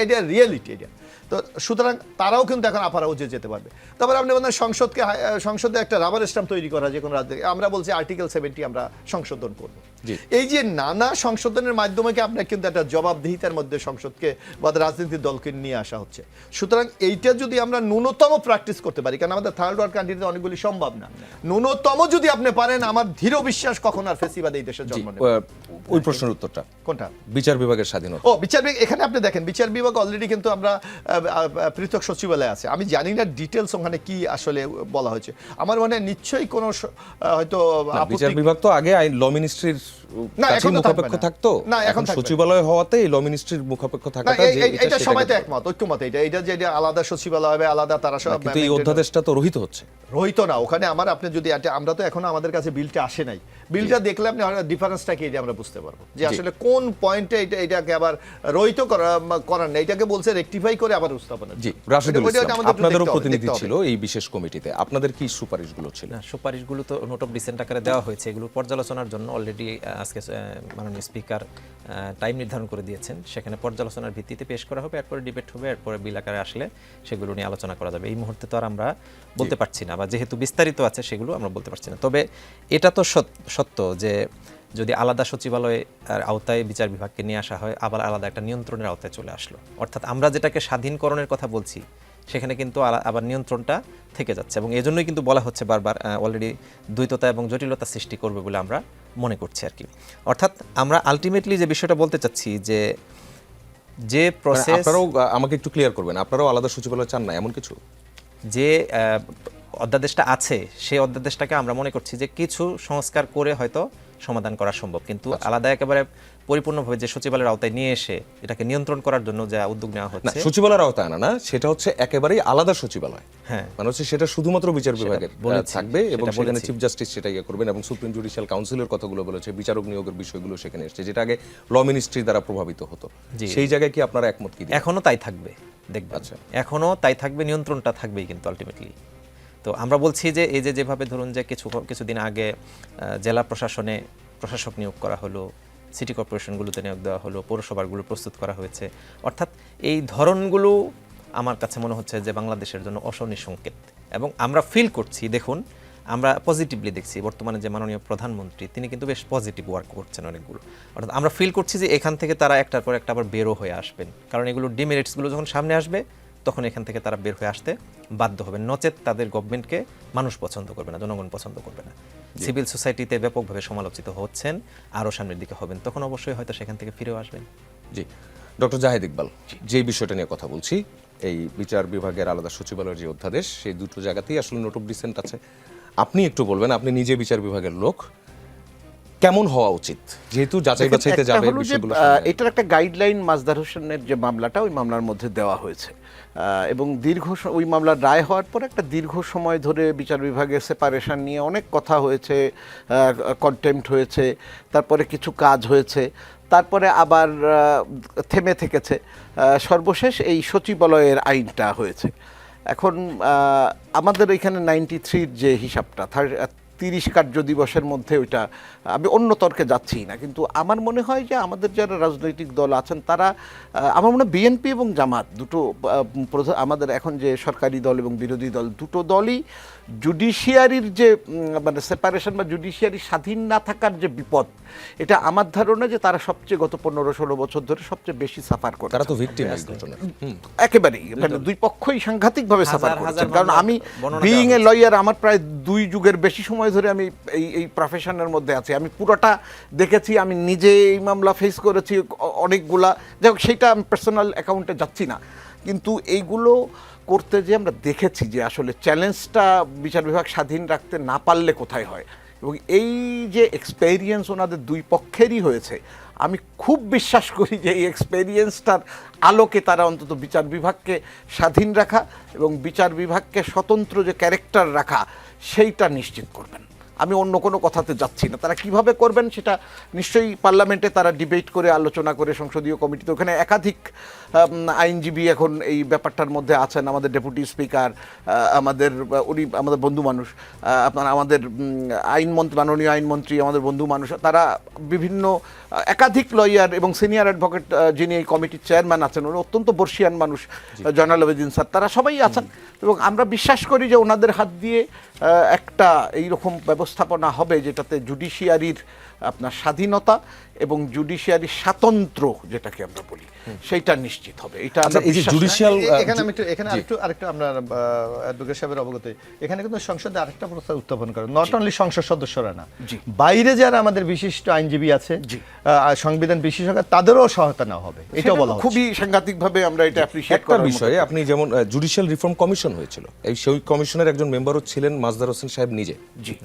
এটা রিয়েলিটি এটা। তো সুতরাং তারাও কিন্তু এখন আপার হাউজে যেতে পারবে। তারপরে আপনি বলেন সংসদে একটা রাবার স্ট্যাম্প তৈরি করা, যে কোনো রাজ্যে আমরা বলছি আর্টিকেল 70 আমরা সংশোধন করব। এই যে নানা সংশোধনের মাধ্যমে আপনার কিন্তু একটা জবাবদিহিতার মধ্যে সংসদকে বা রাজনৈতিক দলকে নিয়ে আসা হচ্ছে। সুতরাং এইটা যদি আমরা ন্যূনতম প্র্যাকটিস করতে পারি, কারণ আমাদের থার্ড ওয়ার্ল্ড কান্ট্রিতে অনেকগুলি সম্ভব না, ন্যূনতম যদি আপনি পারেন, আমার দৃঢ় বিশ্বাস কখন আর ফেসিবাদ এই দেশে জন্ম নেবে। ওই প্রশ্নের উত্তরটা কোনটা? বিচার বিভাগের স্বাধীনতা। বিচার বিভাগ, এখানে আপনি দেখেন বিচার বিভাগ অলরেডি কিন্তু আমরা পৃথক সচিবালয় আছে। আমি জানি না ডিটেলস ওখানে কি আসলে বলা হয়েছে। আমার মনে হয় নিশ্চয়ই কোনো হয়তো বিচার বিভাগ তো আগে ল মিনিস্ট্রির মুখাপেক্ষ থাকতো, না এখন সচিবালয় হওয়াতে ল মিনিস্ট্রির মুখাপেক্ষ থাকাটা, এটা সবাই তো একমত, ঐক্যমত এটা যে আলাদা সচিবালয় হবে, আলাদা তারা সব। কিন্তু এই অধ্যাদেশটা তো রহিত হচ্ছে। রহিত না, ওখানে আপনি যদি আমরা তো এখনো আমাদের কাছে বিলটা আসে নাই, বিলটা দেখলে আপনি ডিফারেন্সটাকে এটা আমরা বুঝতে পারবো যে আসলে কোন পয়েন্টে এটাকে আবার রহিত করার না, এটাকে বলছে রেকটিফাই করে আবার উপস্থাপনা। জি, রাশিদুল ইসলাম, আপনাদেরও প্রতিনিধি ছিল এই বিশেষ কমিটিতে, আপনাদের কি সুপারিশগুলো ছিল? সুপারিশগুলো তো নোট অফ ডিসেন্ট আকারে দেওয়া হয়েছে, এগুলো পর্যালোচনার জন্য অলরেডি আজকে মাননীয় স্পিকার টাইম নির্ধারণ করে দিয়েছেন, সেখানে পর্যালোচনার ভিত্তিতে পেশ করা হবে, এরপরে ডিবেট হবে, এরপরে বিল আকারে আসলে সেগুলো নিয়ে আলোচনা করা যাবে। এই মুহূর্তে তো আর আমরা বলতে পারছি না, বা যেহেতু বিস্তারিত আছে সেগুলো আমরা বলতে পারছি না। তবে এটা তো সত্য যে যদি আলাদা সচিবালয়ের আওতায় বিচার বিভাগকে নিয়ে আসা হয়, আবার আলাদা একটা নিয়ন্ত্রণের আওতায় চলে আসলো। অর্থাৎ আমরা যেটাকে স্বাধীনকরণের কথা বলছি, সেখানে কিন্তু আবার নিয়ন্ত্রণটা থেকে যাচ্ছে এবং এজন্যই কিন্তু বলা হচ্ছে বারবার অলরেডি দ্বৈততা এবং জটিলতা সৃষ্টি করবে বলে আমরা মনে করছি আর কি। অর্থাৎ আমরা আলটিমেটলি যে বিষয়টা বলতে চাচ্ছি যে প্রসেস, আপনারাও আমাকে একটু ক্লিয়ার করবেন, আপনারাও আলাদা সচিবালয় চান না এমন কিছু? যে অধ্যাদেশটা আছে সেই অধ্যাদেশটাকে আমরা মনে করছি যে কিছু সংস্কার করে হয়তো সমাধান করা সম্ভব, কিন্তু আলাদা একেবারে পরিপূর্ণভাবে যে সচিবালয়ের আওতায় নিয়ে এসে এটাকে নিয়ন্ত্রণ করার জন্য যে উদ্যোগ নেওয়া না, হচ্ছে, সচিবালয়ের আওতায় না, সেটা হচ্ছে একেবারেই আলাদা সচিবালয়। হ্যাঁ, মানে হচ্ছে সেটা শুধুমাত্র বিচার বিভাগের বলেছি, থাকবে এবং সেটা সেখানে বলেছি। চিফ জাস্টিস সেটা ইয়ে করবেন এবং সুপ্রিম জুডিশিয়াল কাউন্সিলের কথাগুলো বলেছে, বিচারক নিয়োগের বিষয়গুলো সেখানে এসেছে, যেটা আগে ল মিনিস্ট্রি দ্বারা প্রভাবিত হতো। জি। সেই জায়গায় কি আপনারা একমত কি? এখনো তাই থাকবে, দেখবেন আচ্ছা। এখনো তাই থাকবে, নিয়ন্ত্রণটা থাকবেই কিন্তু আলটিমেটলি। তো আমরা বলছি যে এই যে যেভাবে ধরুন যে কিছুদিন আগে জেলা প্রশাসনে প্রশাসক নিয়োগ করা হলো, সিটি কর্পোরেশনগুলোতে নিয়োগ দেওয়া হলো, পৌরসভাগুলো প্রস্তুত করা হয়েছে, অর্থাৎ এই ধরনগুলো আমার কাছে মনে হচ্ছে যে বাংলাদেশের জন্য অশনি সংকেত। এবং আমরা ফিল করছি, দেখুন আমরা পজিটিভলি দেখছি বর্তমানে যে মাননীয় প্রধানমন্ত্রী তিনি কিন্তু বেশ পজিটিভ ওয়ার্ক করছেন অনেকগুলো, অর্থাৎ আমরা ফিল করছি যে এখান থেকে তারা একটার পর একটা আবার বেরো হয়ে আসবেন, কারণ এগুলো ডিমেরিটসগুলো যখন সামনে আসবে তখন এখান থেকে তারা বের হয়ে আসতে বাধ্য হবেন, নচেত তাদের গভর্নমেন্টকে মানুষ পছন্দ করবে না, জনগণ পছন্দ করবে না। সিভিল সোসাইটিতে ব্যাপকভাবে সমালোচিত হচ্ছেন, আরও সামনের দিকে হবেন, তখন অবশ্যই হয়তো সেখান থেকে ফিরেও আসবেন। জি, ডক্টর জাহেদ ইকবাল, যে বিষয়টা নিয়ে কথা বলছি, এই বিচার বিভাগের আলাদা সচিবালয়ের যে অধ্যাদেশ, সেই দুটো জায়গাতেই আসলে নোট অফ ডিসেন্ট আছে। আপনি একটু বলবেন, আপনি নিজে বিচার বিভাগের লোক, কেমন হওয়া উচিত, যেহেতু যাচাই বাছাইতে একটা যাবে হলো যে, বিষয়গুলো সামনে? এটার একটা গাইডলাইন মাজদার হোসেনের যে মামলাটা, ওই মামলার মধ্যে দেওয়া হয়েছে এবং ওই মামলার রায় হওয়ার পর একটা দীর্ঘ সময় ধরে বিচার বিভাগের সেপারেশন নিয়ে অনেক কথা হয়েছে, কন্টেম্পট হয়েছে, তারপরে কিছু কাজ হয়েছে, তারপরে আবার থেমে থেকেছে, সর্বশেষ এই সচিবালয়ের আইনটা হয়েছে। এখন আমাদের এখানে 93-র যে হিসাবটা 30 কার্য দিবসের মধ্যে ওইটা, আমি অন্য তর্কে যাচ্ছি না, কিন্তু আমার মনে হয় যে আমাদের যারা রাজনৈতিক দল আছেন তারা, আমার মনে হয় বিএনপি এবং জামাত দুটো আমাদের এখন যে সরকারি দল এবং বিরোধী দল দুটো দলই জুডিশিয়ারির যে মানে সেপারেশন বা জুডিশিয়ারি স্বাধীন না থাকার যে বিপদ, এটা আমার ধারণা যে তারা সবচেয়ে গত 15-16 বছর ধরে সবচেয়ে বেশি সাফার করে। তারা তো ভিকটিম এই ঘটনার। একেবারেই মানে দুই পক্ষই সাংঘাতিকভাবে সাফার হাজার করেছেন। হাজার কারণ মামলা আমি বর্ণনা বিইং দেওয়া এ লয়ার, আমার প্রায় 2 যুগের বেশি সময় ধরে আমি এই প্রফেশনের মধ্যে আছি, আমি পুরোটা দেখেছি, আমি নিজে এই মামলা ফেস করেছি অনেকগুলা, যাই হোক সেইটা আমি পার্সোনাল অ্যাকাউন্টে যাচ্ছি না, কিন্তু এইগুলো করতে যে আমরা দেখেছি যে আসলে চ্যালেঞ্জটা বিচার বিভাগ স্বাধীন রাখতে না পারলে কোথায় হয়, এবং এই যে এক্সপেরিয়েন্স ওনাদের দুই পক্ষেরই হয়েছে, আমি খুব বিশ্বাস করি যে এই এক্সপেরিয়েন্সটার আলোকে তারা অন্তত বিচার বিভাগকে স্বাধীন রাখা এবং বিচার বিভাগকে স্বতন্ত্র যে ক্যারেক্টার রাখা সেইটা নিশ্চিত করবেন। আমি অন্য কোনো কথাতে যাচ্ছি না, তারা কিভাবে করবেন সেটা নিশ্চয়ই পার্লামেন্টে তারা ডিবেট করে আলোচনা করে, সংসদীয় কমিটিতে, ওখানে একাধিক আইনজীবী এখন এই ব্যাপারটার মধ্যে আছেন, আমাদের ডেপুটি স্পিকার, উনি আমাদের বন্ধু মানুষ, আপনার আমাদের আইনমন্ত্রী, মাননীয় আইনমন্ত্রী আমাদের বন্ধু মানুষ, তারা বিভিন্ন একাধিক লয়ার এবং সিনিয়র অ্যাডভোকেট যিনি এই কমিটির চেয়ারম্যান আছেন, উনি অত্যন্ত বর্ষিয়ান মানুষ, জয়নাল আবেদিন স্যার, তারা সবাই আছেন, এবং আমরা বিশ্বাস করি যে ওনাদের হাত দিয়ে একটা এইরকম ব্যবস্থাপনা হবে যেটাতে জুডিশিয়ারির আপনার স্বাধীনতা এবং জুডিশিয়ারির স্বাতন্ত্র্য যেটাকে আমরা বলি সেইটা নিশ্চিত হবে। এটা আচ্ছা, এই যে জুডিশিয়াল, এখানে আমি এখানে আরেকটু আপনার অ্যাডভোকেট সাহেবের অবগতি, এখানে কিন্তু সংসদে আরেকটা প্রস্তাব উত্থাপন করে, নট অনলি সংসদ সদস্যরা না, বাইরে যারা আমাদের বিশিষ্ট আইনজীবী আছে, সংবিধান বিশেষজ্ঞ, তাদেরও সহায়তা নেওয়া হবে, এটাও বলা হচ্ছে। খুবই সাংঘাতিকভাবে আমরা এটা অ্যাপ্রিশিয়েট একটা বিষয়ে আপনি যেমন জুডিশিয়াল রিফর্ম কমিশন হয়েছিল, সেই কমিশনের একজন মেম্বারও ছিলেন মাজদার হোসেন সাহেব নিজে। জি,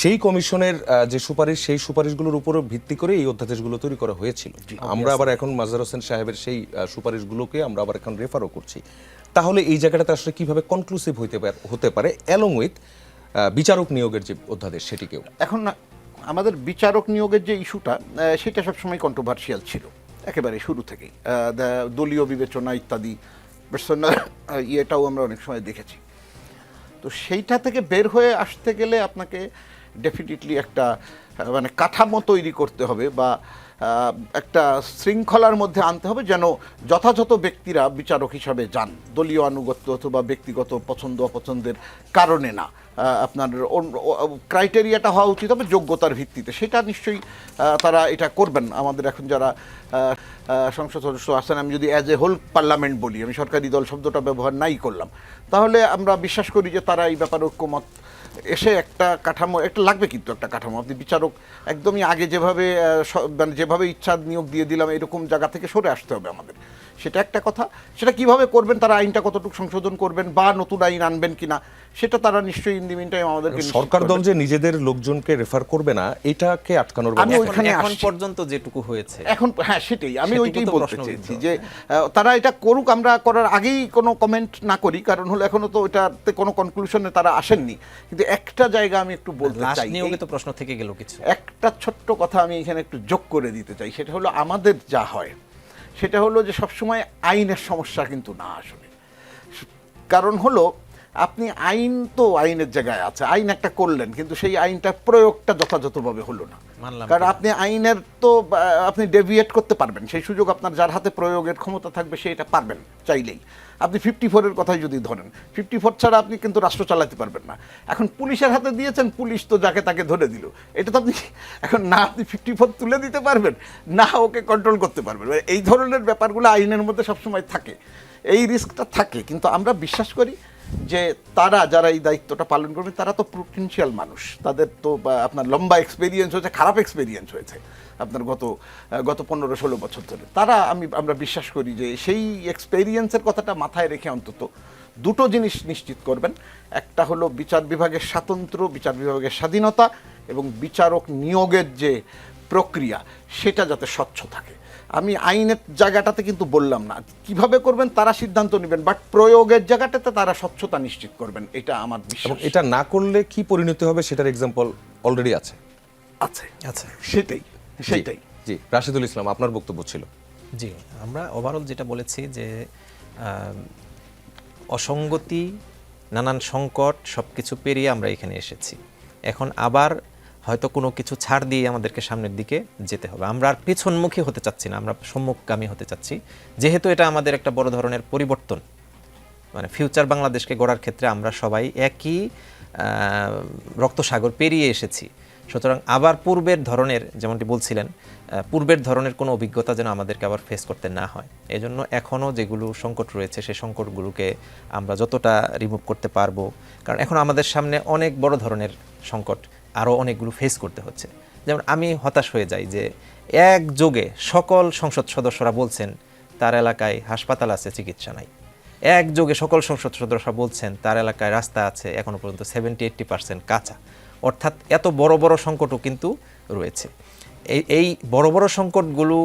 সেই কমিশনের যে সুপারিশ, সেই সুপারিশগুলোর উপর ভিত্তি করে এই অধ্যাদেশগুলো তৈরি করা হয়েছিল। আমরা আবার এখন মাজদার হোসেন সাহেবের সেই সুপারিশগুলোকে আমরা আবার এখন রেফারও করছি। তাহলে এই জায়গাটাতে আসলে কিভাবে কনক্লুসিভ হতে পারে অ্যালং উইথ বিচারক নিয়োগের যে অধ্যাদেশ সেটিকেও? এখন আমাদের বিচারক নিয়োগের যে ইস্যুটা, সেটা সবসময় কন্ট্রোভার্সিয়াল ছিল একেবারে শুরু থেকেই, দলীয় বিবেচনা ইত্যাদি পার্সোনাল ইয়েটাও আমরা অনেক সময় দেখেছি। তো সেইটা থেকে বের হয়ে আসতে গেলে আপনাকে ডেফিনেটলি একটা মানে কাঠামো তৈরি করতে হবে বা একটা শৃঙ্খলার মধ্যে আনতে হবে, যেন যথাযথ ব্যক্তিরা বিচারক হিসাবে যান, দলীয় আনুগত্য অথবা ব্যক্তিগত পছন্দ অপছন্দের কারণে না। আপনার ক্রাইটেরিয়াটা হওয়া উচিত হবে যোগ্যতার ভিত্তিতে। সেটা নিশ্চয়ই তারা এটা করবেন। আমাদের এখন যারা সংসদ সদস্য আছেন, আমি যদি অ্যাজ এ হোল পার্লামেন্ট বলি, আমি সরকারি দল শব্দটা ব্যবহার নাই করলাম, তাহলে আমরা বিশ্বাস করি যে তারা এই ব্যাপারে ঐক্যমত এসে একটা কাঠামো একটা লাগবে। কিন্তু একটা কাঠামো, আপনি বিচারক একদমই আগে যেভাবে মানে যেভাবে ইচ্ছা নিয়োগ দিয়ে দিলাম এরকম জায়গা থেকে সরে আসতে হবে আমাদের। সেটা একটা কথা। সেটা কিভাবে করবেন, তারা আইনটা কতটুকু সংশোধন করবেন বা নতুন আইন আনবেন কিনা, সেটা তারা নিশ্চয়ই ইন দি মিন টাইম আমাদেরকে সরকার দল যে নিজেদের লোকজনকে রেফার করবে না, এটাকে আটকানোর আমি ব্যবস্থা ওইখানে এখন আসছি। পর্যন্ত যেটুকু হয়েছে এখন হ্যাঁ সেটাই আমি সেটুকু ওইটাই তো বলতে প্রশ্নবিদ্ধ। চেয়েছি যে তারা এটা করুক, আমরা করার আগেই কোনো কমেন্ট না করি, কারণ হলো এখনো তো এটাতে কোনো কনক্লুশনে তারা আসেননি। কিন্তু একটা জায়গা আমি একটু বলতে লাশ চাই, নিয়েও তো প্রশ্ন থেকে গেল কিছু। একটা ছোট্ট কথা আমি এখানে একটু যোগ করে দিতে চাই। সেটা হলো আমাদের যা হয় সেটা হলো যে সবসময় আইনের সমস্যা কিন্তু না আসলে। কারণ হলো আপনি আইন তো আইনের জায়গায় আছে, আইন একটা করলেন কিন্তু সেই আইনটা প্রয়োগটা যথাযথভাবে হলো না। মানলাম কারণ কিনা। আপনি আইনের তো আপনি ডেভিয়েট করতে পারবেন, সেই সুযোগ আপনার যার হাতে প্রয়োগের ক্ষমতা থাকবে সে এটা পারবেন চাইলেই। আপনি 54-এর কথাই যদি ধরেন, 54 ছাড়া আপনি কিন্তু রাষ্ট্র চালাতে পারবেন না। এখন পুলিশের হাতে দিয়েছেন, পুলিশ তো যাকে তাকে ধরে দিল। এটা তো আপনি এখন না আপনি 54 তুলে দিতে পারবেন, না ওকে কন্ট্রোল করতে পারবেন। এই ধরনের ব্যাপারগুলো আইনের মধ্যে সবসময় থাকে, এই রিস্কটা থাকে। কিন্তু আমরা বিশ্বাস করি যে তারা যারা এই দায়িত্বটা পালন করবে তারা তো পোটেনশিয়াল মানুষ, তাদের তো আপনার লম্বা এক্সপেরিয়েন্স হয়েছে, খারাপ এক্সপেরিয়েন্স হয়েছে আপনার গত 15-16 বছর ধরে। তারা আমরা বিশ্বাস করি যে সেই এক্সপেরিয়েন্সের কথাটা মাথায় রেখে অন্তত দুটো জিনিস নিশ্চিত করবেন। একটা হলো বিচার বিভাগের স্বাতন্ত্র্য, বিচার বিভাগের স্বাধীনতা এবং বিচারক নিয়োগের যে প্রক্রিয়া সেটা যাতে স্বচ্ছ থাকে। আমি আইনের জায়গাটাতে কিন্তু বললাম না, কিভাবে করবেন তারা সিদ্ধান্ত নেবেন, বাট প্রয়োগের জায়গাটাতে তারা স্বচ্ছতা নিশ্চিত করবেন, এটা আমার এবং বিশ্বাস এটা না করলে কি পরিণতি হবে সেটার এক্সাম্পল অলরেডি আছে। আছে। আচ্ছা সেটাই। জি, রাশিদুল ইসলাম, আপনার বক্তব্য ছিল। জি, আমরা ওভারঅল যেটা বলেছি যে অসঙ্গতি, নানান সংকট সবকিছু পেরিয়ে আমরা এখানে এসেছি। এখন আবার হয়তো কোনো কিছু ছাড় দিয়ে আমাদেরকে সামনের দিকে যেতে হবে। আমরা আর পেছনমুখী হতে চাচ্ছি না, আমরা সম্মুখগামী হতে চাচ্ছি। যেহেতু এটা আমাদের একটা বড় ধরনের পরিবর্তন, মানে ফিউচার বাংলাদেশকে গড়ার ক্ষেত্রে আমরা সবাই একই রক্তসাগর পেরিয়ে এসেছি। সুতরাং আবার পূর্বের ধরনের, যেমনটি বলছিলেন, পূর্বের ধরনের কোনো অভিজ্ঞতা যেন আমাদেরকে আবার ফেস করতে না হয়। এই জন্য এখনও যেগুলো সংকট রয়েছে সেই সংকটগুলোকে আমরা যতটা রিমুভ করতে পারবো, কারণ এখন আমাদের সামনে অনেক বড় ধরনের সংকট, আরও অনেকগুলো ফেস করতে হচ্ছে। যেমন আমি হতাশ হয়ে যাই যে একযোগে সকল সংসদ সদস্যরা বলছেন তার এলাকায় হাসপাতাল আছে, চিকিৎসা নাই। একযোগে সকল সংসদ সদস্যরা বলছেন তার এলাকায় রাস্তা আছে, এখনও পর্যন্ত 70-80% কাঁচা। অর্থাৎ এত বড় বড় সংকটও কিন্তু রয়েছে। এই বড় বড় সংকটগুলো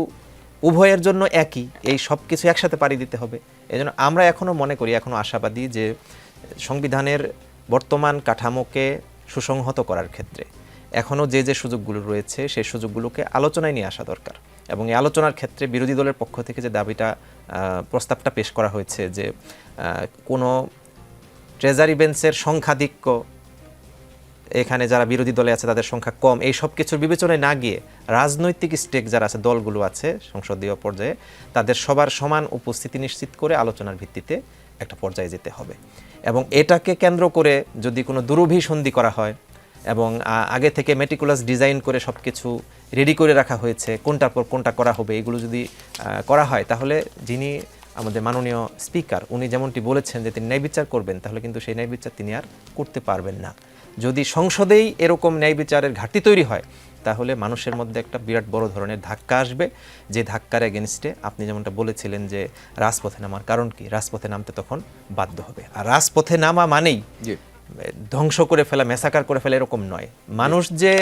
উভয়ের জন্য একই, এই সব কিছু একসাথে পাড়ি দিতে হবে। এই জন্য আমরা এখনও মনে করি, এখনও আশাবাদী যে সংবিধানের বর্তমান কাঠামোকে সুসংহত করার ক্ষেত্রে এখনও যে সুযোগগুলো রয়েছে সেই সুযোগগুলোকে আলোচনায় নিয়ে আসা দরকার। এবং এই আলোচনার ক্ষেত্রে বিরোধী দলের পক্ষ থেকে যে দাবিটা, প্রস্তাবটা পেশ করা হয়েছে যে কোনো ট্রেজারি বেঞ্চের সংখ্যাধিক্য, এখানে যারা বিরোধী দলে আছে তাদের সংখ্যা কম, এই সব কিছুর বিবেচনায় না গিয়ে রাজনৈতিক স্টেক যারা আছে, দলগুলো আছে সংসদীয় পর্যায়ে, তাদের সবার সমান উপস্থিতি নিশ্চিত করে আলোচনার ভিত্তিতে একটা পর্যায়ে যেতে হবে। এবং এটাকে কেন্দ্র করে যদি কোনো দুরভিসন্ধি করা হয় এবং আগে থেকে মেটিকুলাস ডিজাইন করে সব কিছু রেডি করে রাখা হয়েছে, কোনটার পর কোনটা করা হবে, এগুলো যদি করা হয়, তাহলে যিনি আমাদের মাননীয় স্পিকার, উনি যেমনটি বলেছেন যে তিনি ন্যায় বিচার করবেন, তাহলে কিন্তু সেই ন্যায় বিচার তিনি আর করতে পারবেন না। যদি সংসদেই এরকম ন্যায় বিচারের ঘাটতি তৈরি হয়, তাহলে মানুষের মধ্যে একটা বিরাট বড় ধরনের ধাক্কা আসবে, যে ধাক্কার এগেনস্টে আপনি যেমনটা বলেছিলেন যে রাজপথে নামার কারণ কি, রাজপথে নামতে তখন বাধ্য হবে। আর রাজপথে নামা মানেই ধ্বংস করে ফেলা, মেসাকার করে ফেলা এরকম নয়। মানুষ যে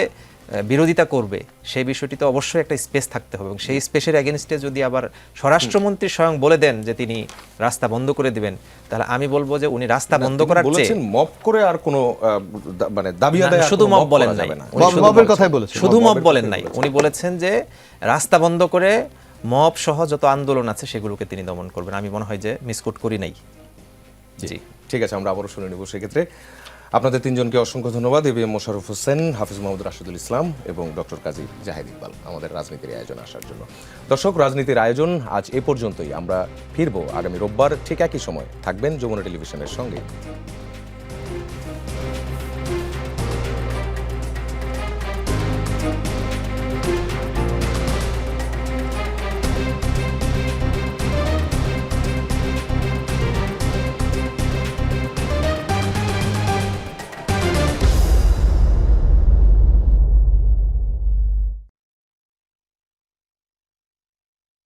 বিরোধিতা করবে সেই বিষয়টি তো অবশ্যই একটা স্পেস থাকতে হবে, এবং সেই স্পেসের এগেনস্টে যদি আবার স্বরাষ্ট্রমন্ত্রী স্বয়ং বলে দেন যে তিনি রাস্তা বন্ধ করে দিবেন, তাহলে আমি বলবো যে উনি রাস্তা বন্ধ করার চেয়ে মব করে আর কোনো মানে দাবি আদায় শুধু মব বলেন নাই, মবের কথাই বলেছেন, শুধু মব বলেন নাই, উনি বলেছেন যে রাস্তা বন্ধ করে মব সহ যত আন্দোলন আছে সেগুলোকে তিনি দমন করবেন। আমি মনে হয় যে মিসকোট করি নাই। জি, ঠিক আছে, আমরা আবারও শুনে নেব সেক্ষেত্রে। আপনাদের তিনজনকে অসংখ্য ধন্যবাদ। এবিএম মোশাররফ হোসেন, হাফিজ মোহাম্মদ রাশিদুল ইসলাম এবং ডক্টর কাজী জাহেদ ইকবাল আমাদের রাজনীতির আয়োজনে আসার জন্য। দর্শক, রাজনীতির আয়োজন আজ এ পর্যন্তই। আমরা ফিরব আগামী রোববার ঠিক একই সময়। থাকবেন যমুনা টেলিভিশনের সঙ্গে।